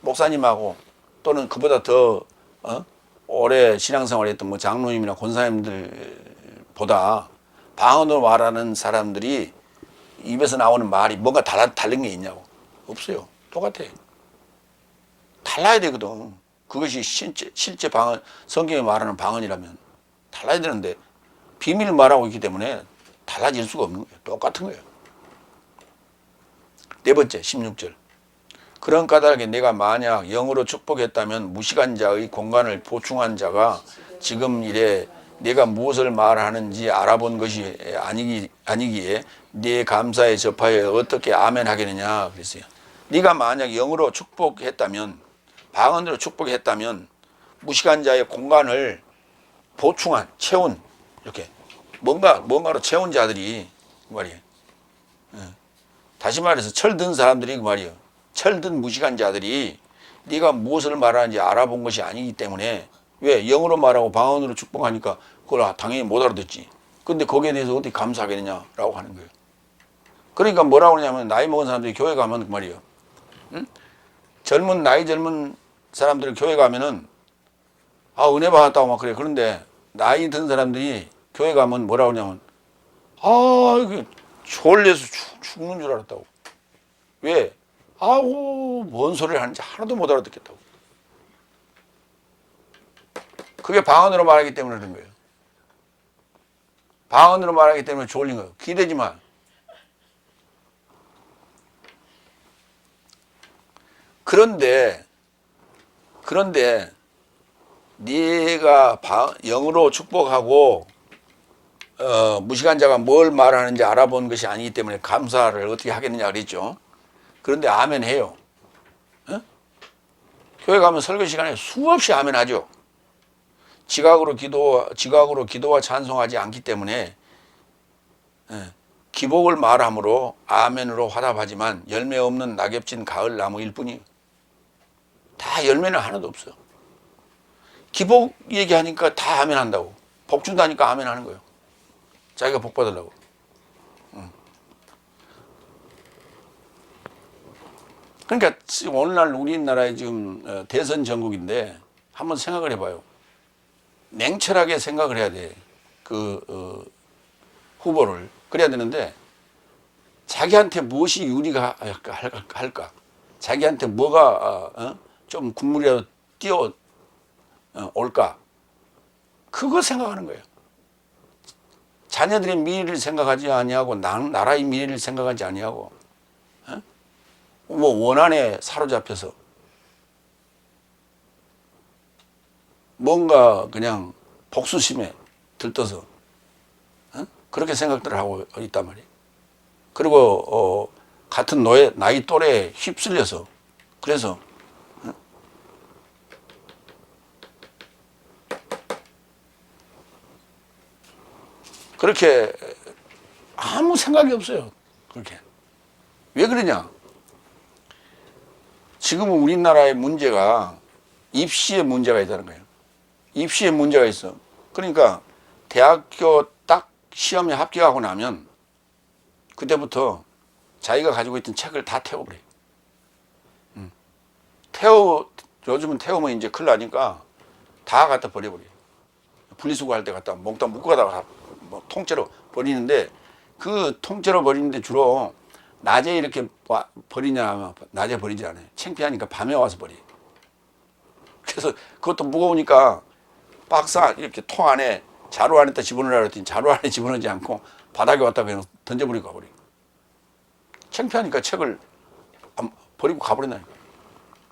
목사님하고 또는 그보다 더 오래 신앙생활을 했던 뭐 장로님이나 권사님들보다 방언으로 말하는 사람들이 입에서 나오는 말이 뭔가 다른 게 있냐고. 없어요. 똑같아요. 달라야 되거든. 그것이 실제 방언, 성경에 말하는 방언이라면 달라야 되는데 비밀을 말하고 있기 때문에 달라질 수가 없는 거예요. 똑같은 거예요. 네 번째, 16절. 그런 까닭에 내가 만약 영으로 축복했다면 무식한 자의 공간을 보충한 자가 지금 이래 내가 무엇을 말하는지 알아본 것이 아니기에 네 감사에 접하여 어떻게 아멘 하겠느냐 그랬어요. 네가 만약 영으로 축복했다면, 방언으로 축복했다면 무시간자의 공간을 보충한, 채운, 이렇게 뭔가로 채운 자들이 그 말이에요. 다시 말해서 철든 사람들이 그 말이에요. 철든 무식한 자들이 네가 무엇을 말하는지 알아본 것이 아니기 때문에, 왜 영어로 말하고 방언으로 축복하니까 그걸 당연히 못 알아듣지. 근데 거기에 대해서 어떻게 감사하겠느냐라고 하는 거예요. 그러니까 뭐라고 하냐면, 나이 먹은 사람들이 교회 가면 그 말이에요. 응? 나이 젊은 사람들이 교회 가면은 은혜 받았다고 막 그래. 그런데 나이 든 사람들이 교회 가면 뭐라고 하냐면, 이게 졸려서 죽는 줄 알았다고. 왜? 뭔 소리를 하는지 하나도 못 알아듣겠다고. 그게 방언으로 말하기 때문에 그런 거예요. 방언으로 말하기 때문에 졸린 거예요. 기대지 마. 그런데 네가 영으로 축복하고 무식한 자가 뭘 말하는지 알아본 것이 아니기 때문에 감사를 어떻게 하겠느냐 그랬죠. 그런데 아멘 해요. 어? 교회 가면 설교 시간에 수없이 아멘 하죠. 지각으로 기도와 찬송하지 않기 때문에 기복을 말함으로 아멘으로 화답하지만 열매 없는 낙엽진 가을 나무일 뿐이에요. 다 열매는 하나도 없어요. 기복 얘기하니까 다 아멘 한다고. 복 준다니까 아멘 하는 거예요. 자기가 복 받으려고. 그러니까 오늘날 우리나라의 지금 대선 전국인데 한번 생각을 해봐요. 냉철하게 생각을 해야 돼. 후보를. 그래야 되는데 자기한테 무엇이 유리가 할까? 자기한테 뭐가 좀 국물이라도 띄어 올까? 그거 생각하는 거예요. 자녀들의 미래를 생각하지 아니하고 나라의 미래를 생각하지 아니하고 뭐 원한에 사로잡혀서 뭔가 그냥 복수심에 들떠서 그렇게 생각들을 하고 있단 말이에요. 그리고 같은 나이 또래에 휩쓸려서 그래서 그렇게 아무 생각이 없어요. 그렇게. 왜 그러냐? 지금은 우리나라의 문제가 입시에 문제가 있다는 거예요. 입시에 문제가 있어. 그러니까 대학교 딱 시험에 합격하고 나면 그때부터 자기가 가지고 있던 책을 다 태워버려요. 요즘은 태우면 이제 큰일 나니까 다 갖다 버려버려요. 분리수거할 때 갖다 몽땅 묶고 가다가 뭐 통째로 버리는데, 그 통째로 버리는데 주로 낮에 이렇게 버리냐, 낮에 버리지 않아요. 창피하니까 밤에 와서 버려요. 그래서 그것도 무거우니까 박스 이렇게 통 안에 자루 안에다 집어넣으라 그랬더니 자루 안에 집어넣지 않고 바닥에 왔다 그냥 던져버리고 가버려요. 창피하니까 책을 버리고 가버린다니까.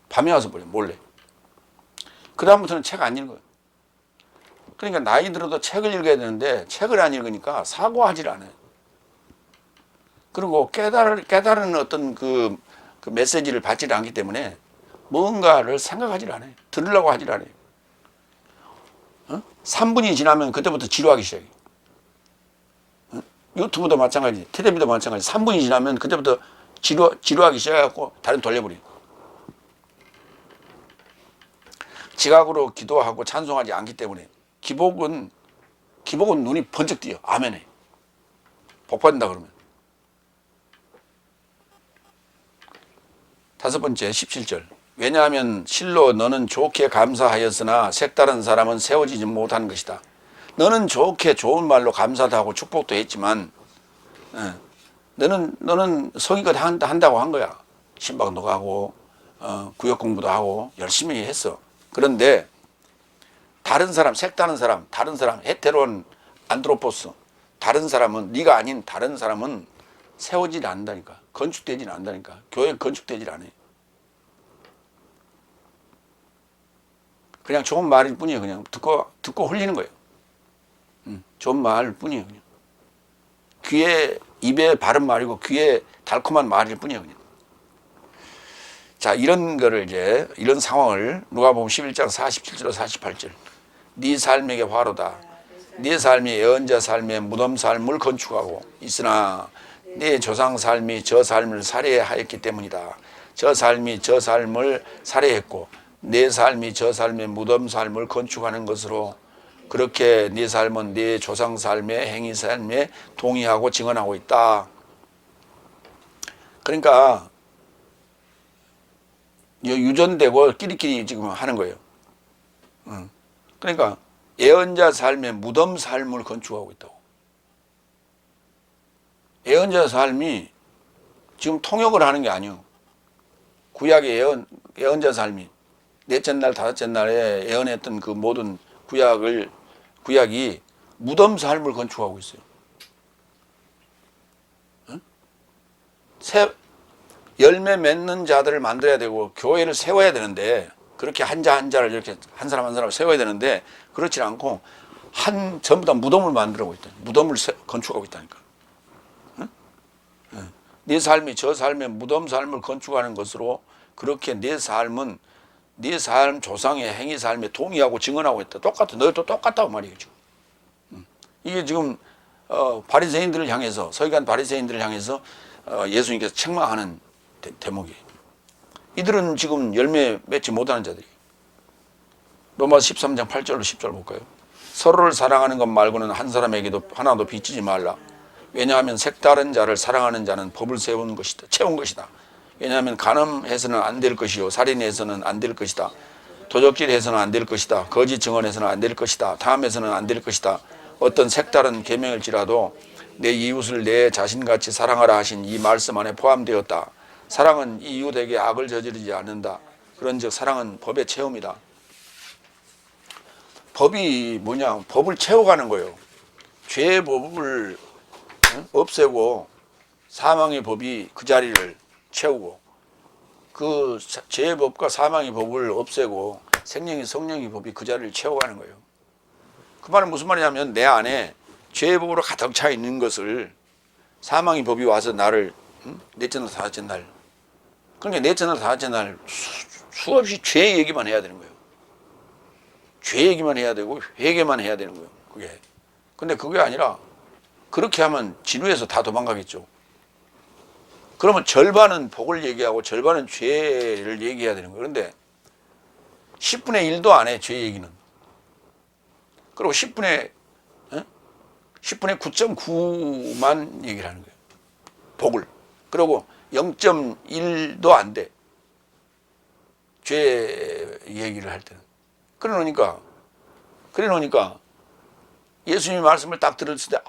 밤에 와서 버려요, 몰래. 그 다음부터는 책 안 읽어요. 그러니까 나이 들어도 책을 읽어야 되는데 책을 안 읽으니까 사고하질 않아요. 그리고 깨달은 어떤 그 메시지를 받지를 않기 때문에 뭔가를 생각하질 않아요. 들으려고 하질 않아요. 3분이 지나면 그때부터 지루하기 시작해요. 유튜브도 마찬가지, 텔레비도 마찬가지. 3분이 지나면 그때부터 지루하기 시작해갖고 다른 돌려버려요. 지각으로 기도하고 찬송하지 않기 때문에 기복은 눈이 번쩍 띄어. 아멘해. 복 받는다 그러면. 5번째 17절. 왜냐하면 실로 너는 좋게 감사하였으나 색다른 사람은 세워지지 못한 것이다. 너는 좋은 말로 감사도 하고 축복도 했지만 너는 성의껏 한다고 한 거야. 신방도 가고 구역 공부도 하고 열심히 했어. 그런데 색다른 사람, 헤테론 안드로포스, 다른 사람은, 네가 아닌 다른 사람은 세워지지 않는다니까. 건축되지 않는다니까. 교회 건축되지 않아요. 그냥 좋은 말일 뿐이에요. 그냥 듣고 흘리는 거예요. 좋은 말일 뿐이에요. 그냥 입에 바른 말이고 귀에 달콤한 말일 뿐이에요. 그냥. 자, 이런 거를 이제 이런 상황을 누가복음 11장 47절 48절. 네 삶에게 화로다. 네 삶이 예언자 삶의 무덤 삶을 건축하고 있으나 네 조상 삶이 저 삶을 살해하였기 때문이다. 저 삶이 저 삶을 살해했고 내 삶이 저 삶의 무덤 삶을 건축하는 것으로 그렇게 네 삶은 네 조상 삶의 행위 삶에 동의하고 증언하고 있다. 그러니까 유전되고 끼리끼리 지금 하는 거예요. 그러니까 예언자 삶의 무덤 삶을 건축하고 있다고. 예언자 삶이 지금 통역을 하는 게 아니에요. 구약의 예언자 삶이 넷째 날, 다섯째 날에 예언했던 그 모든 구약이 무덤 삶을 건축하고 있어요. 열매 맺는 자들을 만들어야 되고 교회를 세워야 되는데 그렇게 한자 한자를 이렇게 한 사람 한 사람 세워야 되는데 그렇지 않고 전부 다 무덤을 만들고 있다. 무덤을 건축하고 있다니까. 네 삶이 저 삶의 무덤 삶을 건축하는 것으로 그렇게 내 삶은 네 삶 조상의 행위 삶에 동의하고 증언하고 있다. 똑같아. 너희도 똑같다고 말이에요 지금. 이게 지금 바리새인들을 향해서 서기관 바리새인들을 향해서 예수님께서 책망하는 대목이에요. 이들은 지금 열매 맺지 못하는 자들이에요. 로마서 13장 8절로 10절 볼까요? 서로를 사랑하는 것 말고는 한 사람에게도 하나도 빚지지 말라. 왜냐하면 색다른 자를 사랑하는 자는 법을 채운 것이다. 왜냐하면 간음해서는 안 될 것이요 살인해서는 안 될 것이다. 도적질해서는 안 될 것이다. 거짓 증언해서는 안 될 것이다. 탐해서는 안 될 것이다. 어떤 색다른 계명일지라도 내 이웃을 내 자신같이 사랑하라 하신 이 말씀 안에 포함되었다. 사랑은 이웃에게 악을 저지르지 않는다. 그런즉 사랑은 법의 체험이다. 법이 뭐냐? 법을 채워가는 거예요. 죄의 법을 없애고 사망의 법이 그 자리를 채우고 그 죄의 법과 사망의 법을 없애고 생명의 성령의 법이 그 자리를 채워가는 거예요. 그 말은 무슨 말이냐면 내 안에 죄의 법으로 가득 차 있는 것을 사망의 법이 와서 나를 넷째 날 다섯째 날 그러니까 넷째 날 다섯째 날 수없이 죄 얘기만 해야 되는 거예요. 죄 얘기만 해야 되고 회개만 해야 되는 거예요. 그게. 근데 그게 아니라 그렇게 하면 진우에서 다 도망가겠죠. 그러면 절반은 복을 얘기하고 절반은 죄를 얘기해야 되는 거예요. 그런데 10분의 1도 안 해, 죄 얘기는. 그리고 10분의 9.9만 얘기를 하는 거예요. 복을. 그리고 0.1도 안 돼. 죄 얘기를 할 때는. 그래 놓으니까 예수님의 말씀을 딱 들었을 때,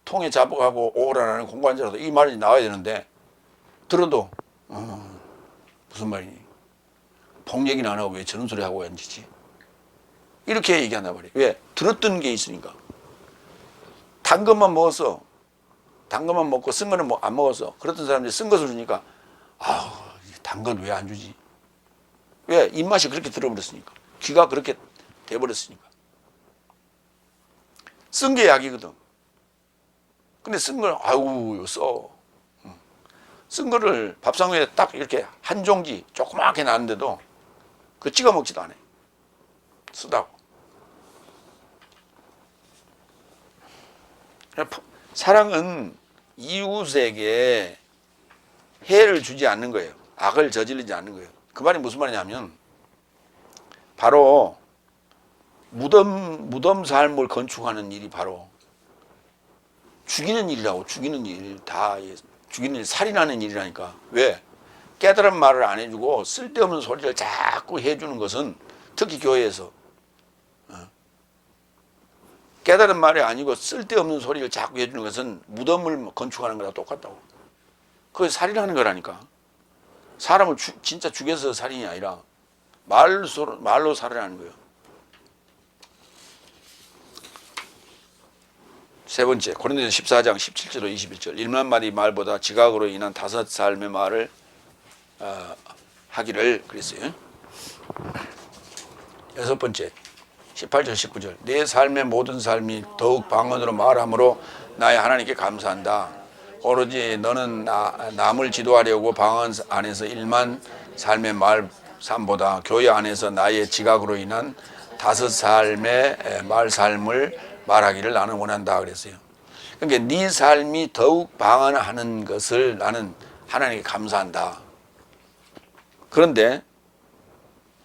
통에 잡아가고 오라라는 공관자라도 이 말이 나와야 되는데, 들어도, 무슨 말이니? 복 얘기는 안 하고 왜 저런 소리 하고 앉지? 이렇게 얘기한단 말이에요. 왜? 들었던 게 있으니까. 단 것만 먹었어. 단 것만 먹고 쓴 거는 안 먹었어. 그랬던 사람들이 쓴 것을 주니까, 단 건 왜 안 주지? 왜? 입맛이 그렇게 들어버렸으니까. 귀가 그렇게 돼버렸으니까. 쓴 게 약이거든. 근데 쓴 걸, 써. 쓴 거를 밥상 위에 딱 이렇게 한 종지 조그맣게 놨는데도 그 찍어 먹지도 않아요. 쓰다고. 사랑은 이웃에게 해를 주지 않는 거예요. 악을 저지르지 않는 거예요. 그 말이 무슨 말이냐면 바로 무덤 삶을 건축하는 일이 바로 죽이는 일이라고. 죽이는 일, 죽이는 일, 살인하는 일이라니까. 왜? 깨달은 말을 안 해주고 쓸데없는 소리를 자꾸 해주는 것은 특히 교회에서 깨달은 말이 아니고 쓸데없는 소리를 자꾸 해주는 것은 무덤을 건축하는 거랑 똑같다고. 그게 살인하는 거라니까. 사람을 진짜 죽여서 살인이 아니라 말로 살인하는 거예요. 세 번째, 고린도서 14장 17절로 21절. 1만 마디 말보다 지각으로 인한 5삶의 말을 하기를 그랬어요. 여섯 번째, 18절 19절. 내 삶의 모든 삶이 더욱 방언으로 말함으로 나의 하나님께 감사한다. 오로지 너는 남을 지도하려고 방 안에서 일만 삶의 말 삶보다 교회 안에서 나의 지각으로 인한 5삶의 말 삶을 말하기를 나는 원한다 그랬어요. 그러니까 네 삶이 더욱 방언하는 것을 나는 하나님께 감사한다. 그런데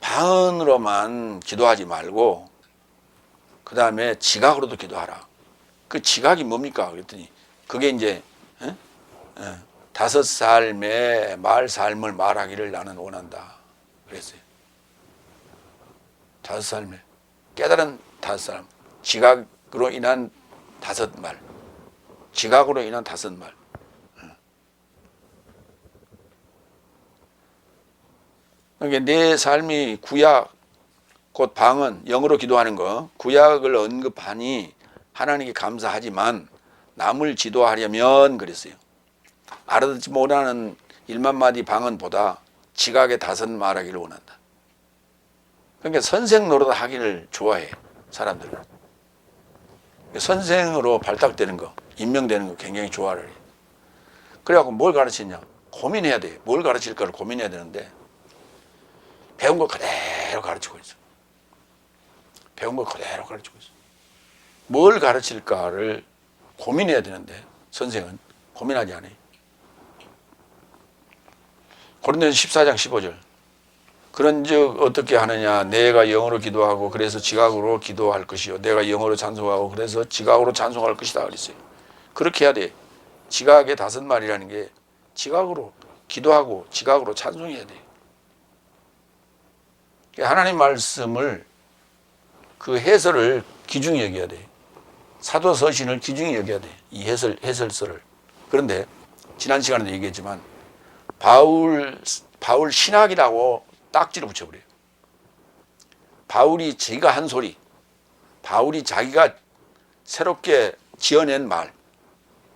방언으로만 기도하지 말고 그 다음에 지각으로도 기도하라. 그 지각이 뭡니까? 그랬더니 그게 이제 5삶의 말 삶을 말하기를 나는 원한다 그랬어요. 5삶의 깨달은 5삶, 지각으로 인한 5말, 지각으로 인한 5말. 그러니까 내 삶이 구약, 곧 방언, 영어로 기도하는 거, 구약을 언급하니 하나님께 감사하지만 남을 지도하려면 그랬어요. 알아듣지 못하는 1만 마디 방언보다 지각의 5 말하기를 원한다. 그러니까 선생 노릇 하기를 좋아해 사람들은. 선생으로 발탁되는 거, 임명되는 거 굉장히 좋아를 해요. 그래갖고 뭘 가르치냐? 고민해야 돼. 뭘 가르칠까를 고민해야 되는데 배운 거 그대로 가르치고 있어. 배운 거 그대로 가르치고 있어. 뭘 가르칠까를 고민해야 되는데 선생은 고민하지 않아요. 고린도전서 14장 15절. 그런즉 어떻게 하느냐? 내가 영어로 기도하고 그래서 지각으로 기도할 것이요, 내가 영어로 찬송하고 그래서 지각으로 찬송할 것이다 그랬어요. 그렇게 해야 돼. 지각의 5말이라는 게 지각으로 기도하고 지각으로 찬송해야 돼. 하나님 말씀을 그 해설을 귀중히 여겨야 돼. 사도 서신을 귀중히 여겨야 돼. 이 해설서를. 그런데 지난 시간에도 얘기했지만 바울 신학이라고 딱지를 붙여버려요. 바울이 자기가 한 소리, 바울이 자기가 새롭게 지어낸 말.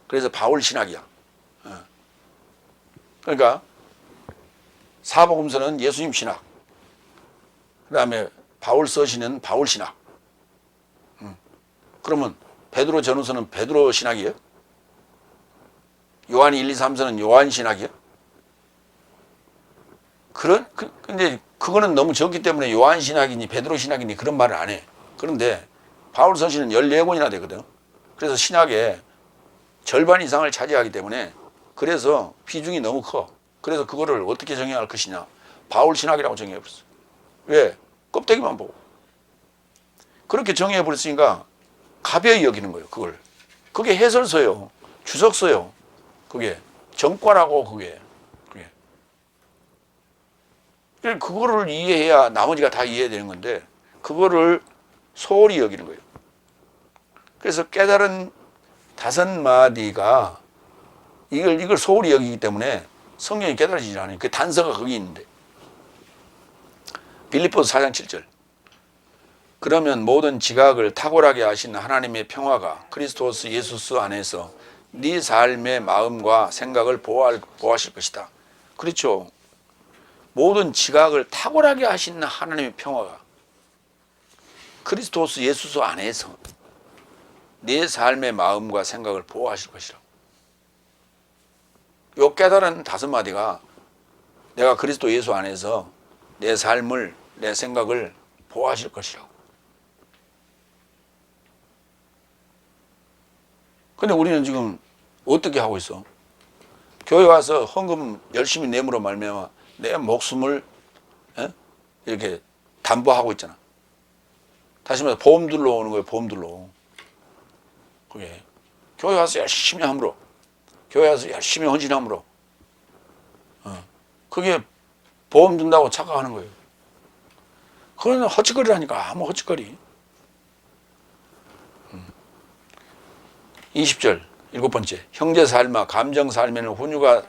그래서 바울 신학이야. 그러니까 사복음서는 예수님 신학, 그 다음에 바울 서신은 바울 신학. 그러면 베드로 전후서는 베드로 신학이에요? 요한 1, 2, 3서는 요한 신학이에요? 근데 그거는 너무 적기 때문에 요한 신학이니 베드로 신학이니 그런 말을 안 해. 그런데 바울 서신은 14권이나 되거든. 그래서 신학의 절반 이상을 차지하기 때문에 그래서 비중이 너무 커. 그래서 그거를 어떻게 정의할 것이냐? 바울 신학이라고 정의해버렸어. 왜? 껍데기만 보고. 그렇게 정의해버렸으니까 가벼이 여기는 거예요, 그걸. 그게 해설서요. 주석서요. 그게. 정과라고 그게. 그거를 이해해야 나머지가 다 이해되는 건데 그거를 소홀히 여기는 거예요. 그래서 깨달은 5마디가 이걸 소홀히 여기기 때문에 성경이 깨달아지지 않아요. 그 단서가 거기 있는데. 빌립보서 4장 7절. 그러면 모든 지각을 탁월하게 하신 하나님의 평화가 그리스도스 예수스 안에서 네 삶의 마음과 생각을 보호하실 것이다. 그렇죠. 모든 지각을 탁월하게 하신 하나님의 평화가 그리스도스 예수스 안에서 네 삶의 마음과 생각을 보호하실 것이라고. 요 깨달은 5마디가 내가 그리스도 예수 안에서 내 삶을, 내 생각을 보호하실 것이라고. 근데 우리는 지금 어떻게 하고 있어? 교회 와서 헌금 열심히 내므로 말미암아 내 목숨을 이렇게 담보하고 있잖아. 다시 말해서 보험 들러오는 거예요. 보험 들러. 그게 교회 와서 열심히 함으로, 교회 와서 열심히 헌신함으로, 그게 보험 든다고 착각하는 거예요. 그건 헛짓거리라니까. 아무 헛짓거리. 20절 7번째. 형제 삶아 감정 삶에는 훈유가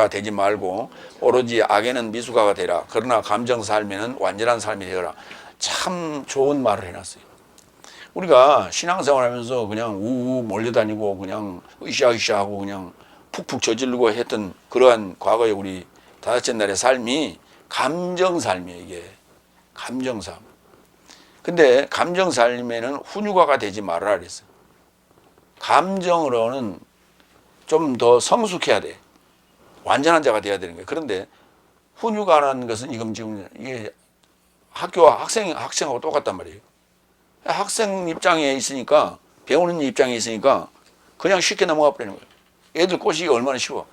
되지 말고 오로지 악에는 미숙아가 되라. 그러나 감정 삶에는 완전한 삶이 되어라. 참 좋은 말을 해놨어요. 우리가 신앙생활 하면서 그냥 우우 몰려다니고 그냥 으쌰으쌰 하고 그냥 푹푹 저지르고 했던 그러한 과거의 우리 다섯째 날의 삶이 감정삶이에요. 이게 감정삶. 근데 감정삶에는 훈유가가 되지 말아라 그랬어요. 감정으로는 좀 더 성숙해야 돼. 완전한 자가 돼야 되는 거예요. 그런데 훈육하라는 것은 지금 이게 학생하고 똑같단 말이에요. 학생 입장에 있으니까, 배우는 입장에 있으니까 그냥 쉽게 넘어가 버리는 거예요. 애들 꼬시기가 얼마나 쉬워.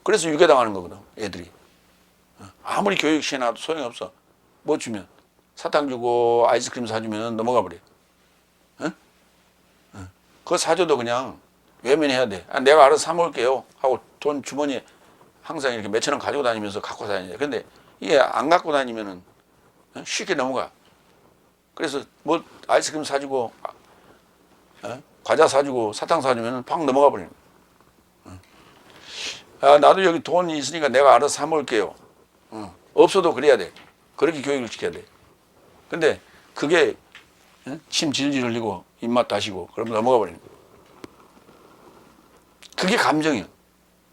그래서 유괴당하는 거거든, 애들이. 아무리 교육 시켜놔도 소용이 없어. 뭐 주면 사탕 주고 아이스크림 사주면 넘어가 버려. 그거 사줘도 그냥 외면해야 돼. 내가 알아서 사 먹을게요 하고 돈 주머니에 항상 이렇게 몇천 원 가지고 다니면서 갖고 다니냐. 근데 이게 안 갖고 다니면은 쉽게 넘어가. 그래서 뭐 아이스크림 사주고 과자 사주고 사탕 사주면 팍 넘어가 버리는 거야. 나도 여기 돈이 있으니까 내가 알아서 사 먹을게요. 없어도 그래야 돼. 그렇게 교육을 시켜야 돼. 근데 그게 침 질질 흘리고 입맛 다시고 그러면 넘어가 버리는 거야. 그게 감정이야.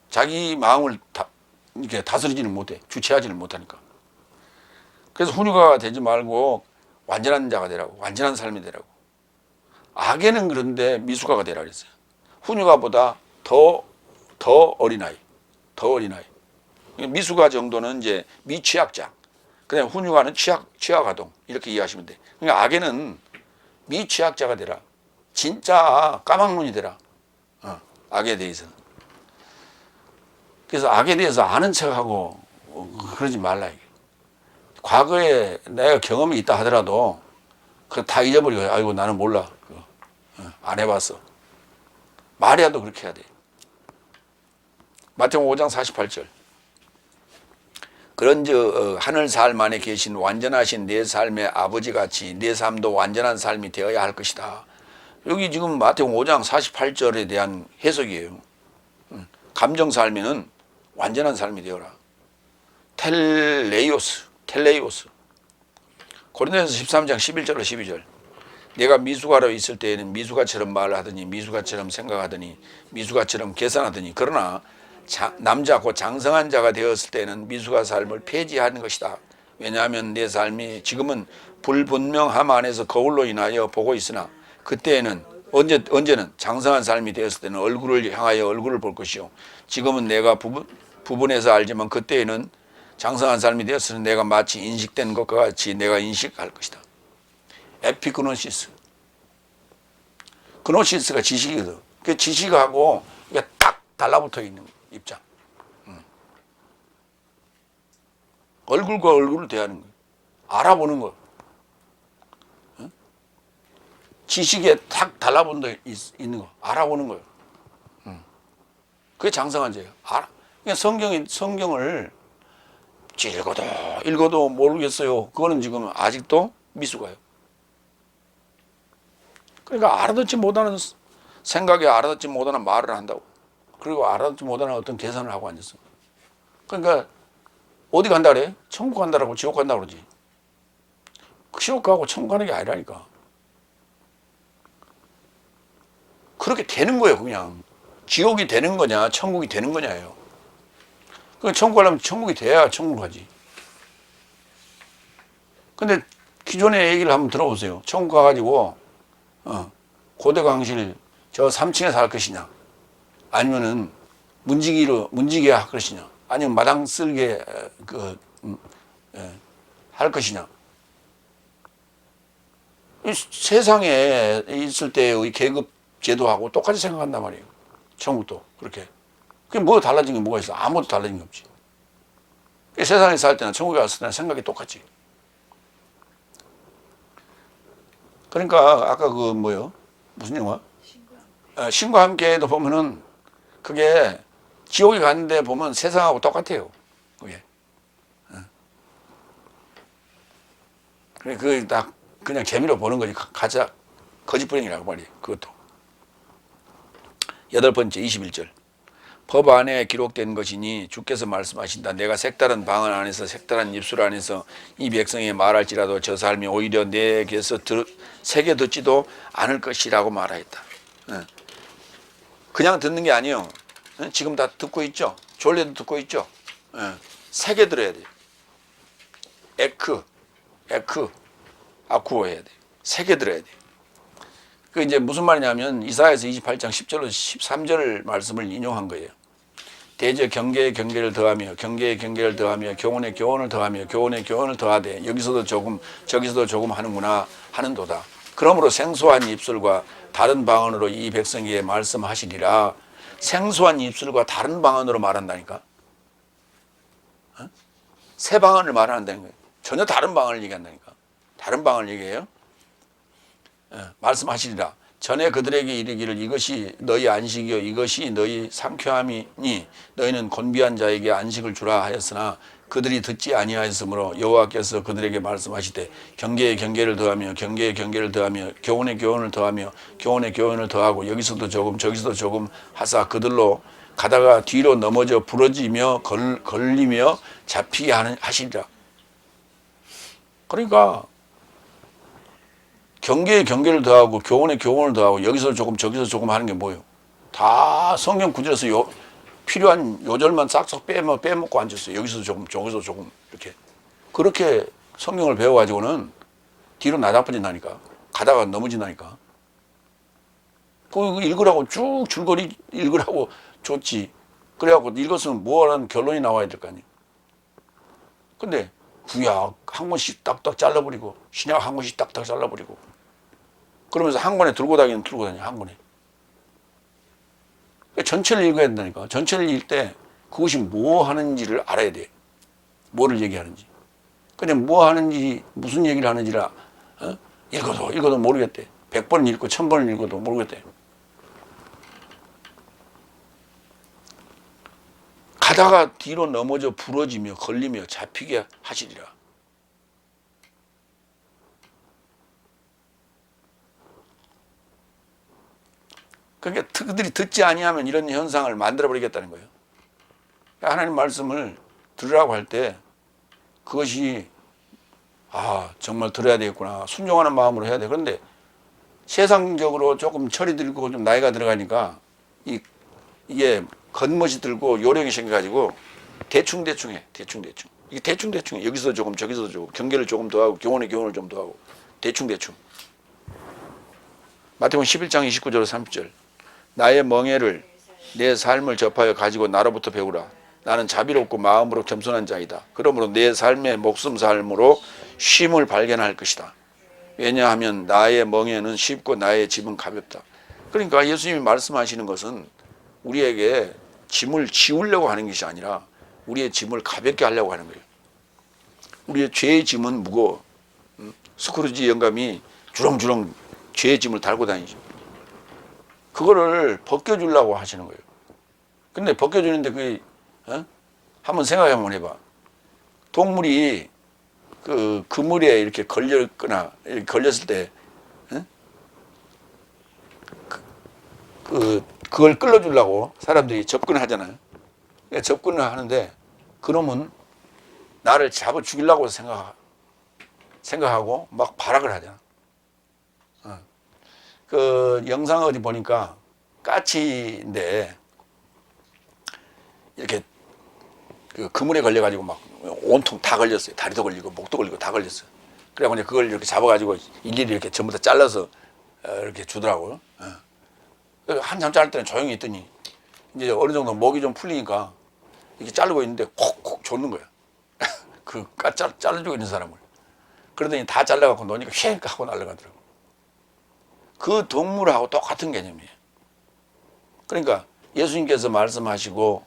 자기 마음을 이렇게 다스리지는 못해. 주체하지는 못하니까. 그래서 훈육아가 되지 말고 완전한 자가 되라고. 완전한 삶이 되라고. 악에는 그런데 미숙아가 되라 그랬어요. 훈육아보다 더 어린아이. 더 어린아이. 미숙아 정도는 이제 미취학자. 그다음에 훈육아는 취학아동. 이렇게 이해하시면 돼. 그러니까 악에는 미취학자가 되라. 진짜 까막눈이 되라. 악에 대해서. 그래서 악에 대해서 아는 척하고 그러지 말라. 이게. 과거에 내가 경험이 있다 하더라도 그거 다 잊어버리고, 아이고 나는 몰라. 안 해봤어. 말이라도 그렇게 해야 돼. 마태복음 5장 48절. 그런즉 하늘 살 안에 계신 완전하신 내 삶의 아버지같이 내 삶도 완전한 삶이 되어야 할 것이다. 여기 지금 마태복음 5장 48절에 대한 해석이에요. 감정 삶에는 완전한 삶이 되어라. 텔레이오스. 고린도전서 13장 11절로 12절. 내가 미숙아로 있을 때에는 미숙아처럼 말을 하더니 미숙아처럼 생각하더니 미숙아처럼 계산하더니 그러나 남자 곧 장성한 자가 되었을 때는 미숙아 삶을 폐지하는 것이다. 왜냐하면 내 삶이 지금은 불분명함 안에서 거울로 인하여 보고 있으나 그때에는 언제는 장성한 삶이 되었을 때는 얼굴을 향하여 얼굴을 볼 것이요 지금은 내가 부분에서 알지만 그때에는 장성한 삶이 되었을 때 내가 마치 인식된 것과 같이 내가 인식할 것이다. 에피그노시스. 그노시스가 지식이거든. 그 지식하고 이게 딱 달라붙어 있는 입장. 얼굴과 얼굴을 대하는 거예요. 알아보는 거. 지식에 탁 달라붙어 있는 거. 알아보는 거예요. 그게 장성한 자예요. 그러니까 성경을 읽어도 모르겠어요. 그거는 지금 아직도 미숙아요. 그러니까 알아듣지 못하는 생각에 알아듣지 못하는 말을 한다고. 그리고 알아듣지 못하는 어떤 계산을 하고 앉았어. 그러니까 어디 간다 그래? 천국 간다라고 지옥 간다 그러지. 지옥 가고 천국 가는 게 아니라니까. 그렇게 되는 거예요, 그냥. 지옥이 되는 거냐, 천국이 되는 거냐예요. 그 천국 가려면 천국이 돼야 천국 가지. 근데 기존의 얘기를 한번 들어보세요. 천국 가가지고 고대 강실 저 3층에 살 것이냐, 아니면은 문지기에 할 것이냐, 아니면 마당 쓸게 할 것이냐. 이 세상에 있을 때의 계급 제도하고 똑같이 생각한단 말이에요. 천국도 그렇게. 그게 뭐 달라진 게 뭐가 있어? 아무것도 달라진 게 없지. 세상에 살 때나 천국에 갔을 때나 생각이 똑같지. 그러니까 아까 무슨 영화? 신과 함께도 보면은 그게 지옥에 갔는데 보면 세상하고 똑같아요. 그게. 그게 딱 그냥 재미로 보는 거지. 가짜 거짓부렁이라고 말이에요. 그것도. 8번째 21절. 법 안에 기록된 것이니 주께서 말씀하신다. 내가 색다른 방언 안에서 색다른 입술 안에서 이 백성이 말할지라도 저 삶이 오히려 내게서 새겨 듣지도 않을 것이라고 말하였다. 그냥 듣는 게 아니에요. 지금 다 듣고 있죠. 졸려도 듣고 있죠. 새겨 들어야 돼요. 아쿠어 해야 돼요. 새겨 들어야 돼요. 그 이제 무슨 말이냐면 이사야서 28장 10절로 13절 말씀을 인용한 거예요. 대저 경계에 경계를 더하며 경계에 경계를 더하며 교훈에 교훈을 더하며 교훈에 교훈을 더하되 여기서도 조금 저기서도 조금 하는구나 하는도다. 그러므로 생소한 입술과 다른 방언으로 이 백성에게 말씀하시리라. 생소한 입술과 다른 방언으로 말한다니까. 새 방언을 말한다는 거예요. 전혀 다른 방언을 얘기한다니까. 다른 방언을 얘기해요. 말씀하시리라. 전에 그들에게 이르기를 이것이 너희 안식이요 이것이 너희 상쾌함이니 너희는 곤비한 자에게 안식을 주라 하였으나 그들이 듣지 아니하였으므로 여호와께서 그들에게 말씀하시되 경계에 경계를 더하며 경계에 경계를 더하며 교훈에 교훈을 더하며 교훈에 교훈을 더하고 여기서도 조금 저기서도 조금 하사 그들로 가다가 뒤로 넘어져 부러지며 걸리며 잡히게 하시리라. 그러니까 경계에 경계를 더하고 교훈에 교훈을 더하고 여기서 조금 저기서 조금 하는 게 뭐예요? 다 성경 구절에서 필요한 요절만 싹싹 빼먹고 앉았어요. 여기서 조금 저기서 조금 이렇게. 그렇게 성경을 배워가지고는 뒤로 나다빠진다니까. 가다가 넘어진다니까. 그 읽으라고 쭉 줄거리 읽으라고 줬지. 그래갖고 읽었으면 뭐라는 결론이 나와야 될 거 아니에요. 근데 구약 한 권씩 딱딱 잘라버리고 신약 한 권씩 딱딱 잘라버리고 그러면서 한 권에 들고 다녀 한 권에. 전체를 읽어야 된다니까. 전체를 읽을 때 그것이 뭐 하는지를 알아야 돼. 뭐를 얘기하는지. 그냥 뭐 하는지 무슨 얘기를 하는지라 읽어도 모르겠대. 100번 읽고 1000번을 읽어도 모르겠대. 가다가 뒤로 넘어져 부러지며 걸리며 잡히게 하시리라. 그러니까 그들이 듣지 아니하면 이런 현상을 만들어 버리겠다는 거예요. 하나님 말씀을 들으라고 할 때 그것이 정말 들어야 되겠구나 순종하는 마음으로 해야 돼. 그런데 세상적으로 조금 철이 들고 좀 나이가 들어가니까 이게 겉멋이 들고 요령이 생겨가지고 대충 해. 이게 대충 해. 여기서 조금 저기서 조금 경계를 조금 더하고 교훈에 교훈을 좀 더하고 대충. 마태복음 11장 29절 30절 나의 멍에를 내 삶을 접하여 가지고 나로부터 배우라. 나는 자비롭고 마음으로 겸손한 자이다. 그러므로 내 삶의 목숨 삶으로 쉼을 발견할 것이다. 왜냐하면 나의 멍에는 쉽고 나의 짐은 가볍다. 그러니까 예수님이 말씀하시는 것은 우리에게 짐을 지우려고 하는 것이 아니라 우리의 짐을 가볍게 하려고 하는 거예요. 우리의 죄의 짐은 무거워. 스크루지 영감이 주렁주렁 죄의 짐을 달고 다니죠. 그거를 벗겨주려고 하시는 거예요. 근데 벗겨주는데 그게 한번 생각 한번 해봐. 동물이 그 그물에 이렇게 걸렸거나 이렇게 걸렸을 때 그걸 끌어주려고 사람들이 접근을 하잖아요. 접근을 하는데 그놈은 나를 잡아 죽이려고 생각하고 막 발악을 하잖아. 그 영상 어디 보니까 까치인데 이렇게 그 그물에 걸려가지고 막 온통 다 걸렸어요. 다리도 걸리고 목도 걸리고 다 걸렸어요. 그래가지고 이제 그걸 이렇게 잡아가지고 일일이 이렇게 전부 다 잘라서 이렇게 주더라고요. 한참 자를 때는 조용히 있더니 이제 어느 정도 목이 좀 풀리니까 이렇게 자르고 있는데 콕콕 줬는 거야. 그 잘라주고 있는 사람을. 그러더니 다 잘라갖고 노니까 휙 하고 날아가더라고. 그 동물하고 똑같은 개념이에요. 그러니까 예수님께서 말씀하시고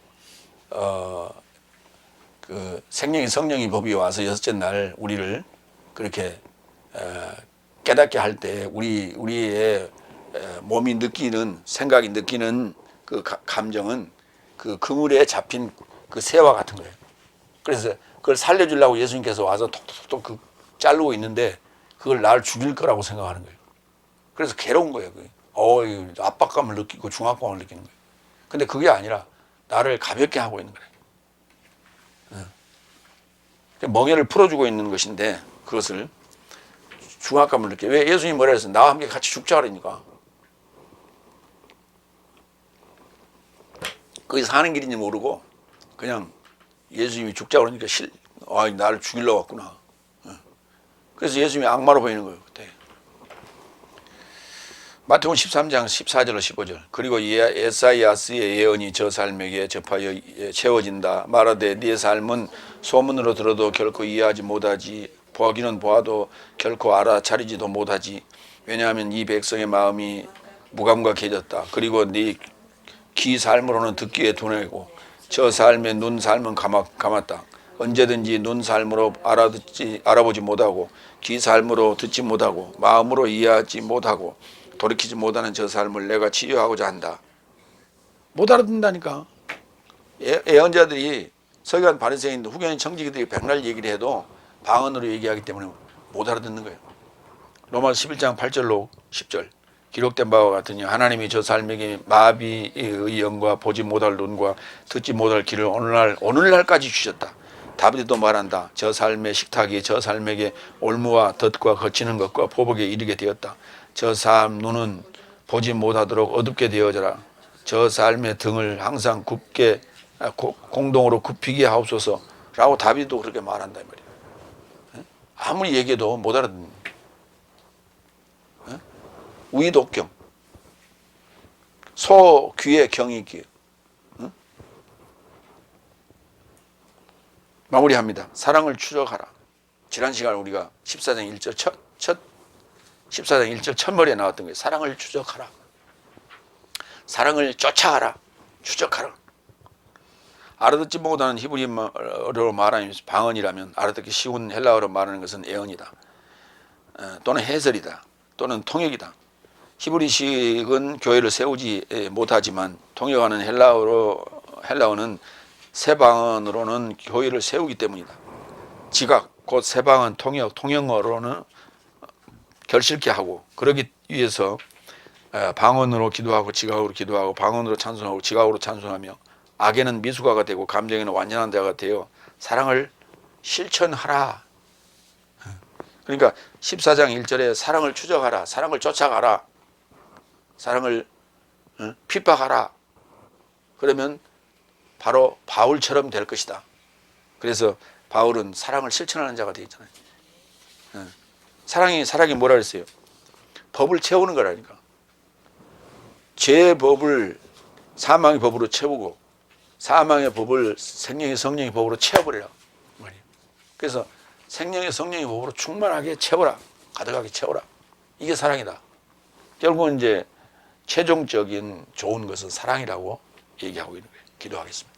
그 생명이 성령이 법이 와서 여섯째 날 우리를 그렇게 깨닫게 할 때 우리의 몸이 느끼는 생각이 느끼는 그 감정은 그 그물에 잡힌 그 새와 같은 거예요. 그래서 그걸 살려주려고 예수님께서 와서 톡톡톡 그 자르고 있는데 그걸 날 죽일 거라고 생각하는 거예요. 그래서 괴로운 거예요. 압박감을 느끼고 중압감을 느끼는 거예요. 근데 그게 아니라 나를 가볍게 하고 있는 거예요. 멍에를 풀어주고 있는 것인데 그것을 중압감을 느껴. 왜 예수님이 뭐라 했어요? 나와 함께 같이 죽자 그러니까. 거기 사는 길인지 모르고 그냥 예수님이 죽자 그러니까 나를 죽이려고 왔구나. 그래서 예수님이 악마로 보이는 거예요. 그때. 마태복음 13장 14절로 15절. 그리고 에사이아스의 예언이 저 삶에게 접하여 채워진다. 말하되 네 삶은 소문으로 들어도 결코 이해하지 못하지, 보기는 보아도 결코 알아차리지도 못하지. 왜냐하면 이 백성의 마음이 무감각해졌다. 그리고 네 귀 삶으로는 듣기에 둔하고 저 삶의 눈 삶은 감았다. 언제든지 눈 삶으로 알아보지 못하고 귀 삶으로 듣지 못하고 마음으로 이해하지 못하고 돌이키지 못하는 저 삶을 내가 치유하고자 한다. 못 알아듣는다니까. 예언자들이 서기관 바리새인 후견인 청지기들이 백날 얘기를 해도 방언으로 얘기하기 때문에 못 알아듣는 거예요. 로마서 11장 8절로 10절. 기록된 바와 같으니 하나님이 저 삶에게 마비의 영과 보지 못할 눈과 듣지 못할 귀를 오늘날까지 주셨다. 다윗도 말한다. 저 삶의 식탁이 저 삶에게 올무와 덫과 거치는 것과 보복에 이르게 되었다. 저 삶 눈은 보지 못하도록 어둡게 되어져라. 저 삶의 등을 항상 굽게 공동으로 굽히게 하옵소서 라고 다윗도 그렇게 말한다 이 말이에요. 아무리 얘기해도 못 알아듣는. 우이독경. 소 귀에 경이 귀. 마무리합니다. 사랑을 추적하라. 지난 시간 우리가 14장 1절 14장 1절 첫머리에 나왔던 거예요. 사랑을 추적하라. 사랑을 쫓아가라. 추적하라. 알아듣지 못하는 히브리어로 말하는 방언이라면 알아듣기 쉬운 헬라어로 말하는 것은 애언이다. 또는 해설이다. 또는 통역이다. 히브리식은 교회를 세우지 못하지만 통역하는 헬라어는 세방언으로는 교회를 세우기 때문이다. 지각 곧 세방언 통영어로는 결실케 하고 그러기 위해서 방언으로 기도하고 지각으로 기도하고 방언으로 찬송하고 지각으로 찬송하며 악에는 미숙아가 되고 감정에는 완전한 자가 되어 사랑을 실천하라. 그러니까 14장 1절에 사랑을 추적하라. 사랑을 쫓아가라. 사랑을 핍박하라. 그러면 바로 바울처럼 될 것이다. 그래서 바울은 사랑을 실천하는 자가 되어 있잖아요. 사랑이 뭐라 그랬어요? 법을 채우는 거라니까. 죄의 법을 사망의 법으로 채우고 사망의 법을 생명의 성령의 법으로 채워버리라 말이에요. 그래서 생명의 성령의 법으로 충만하게 채워라. 가득하게 채워라. 이게 사랑이다. 결국은 이제 최종적인 좋은 것은 사랑이라고 얘기하고 있는 거예요. 기도하겠습니다.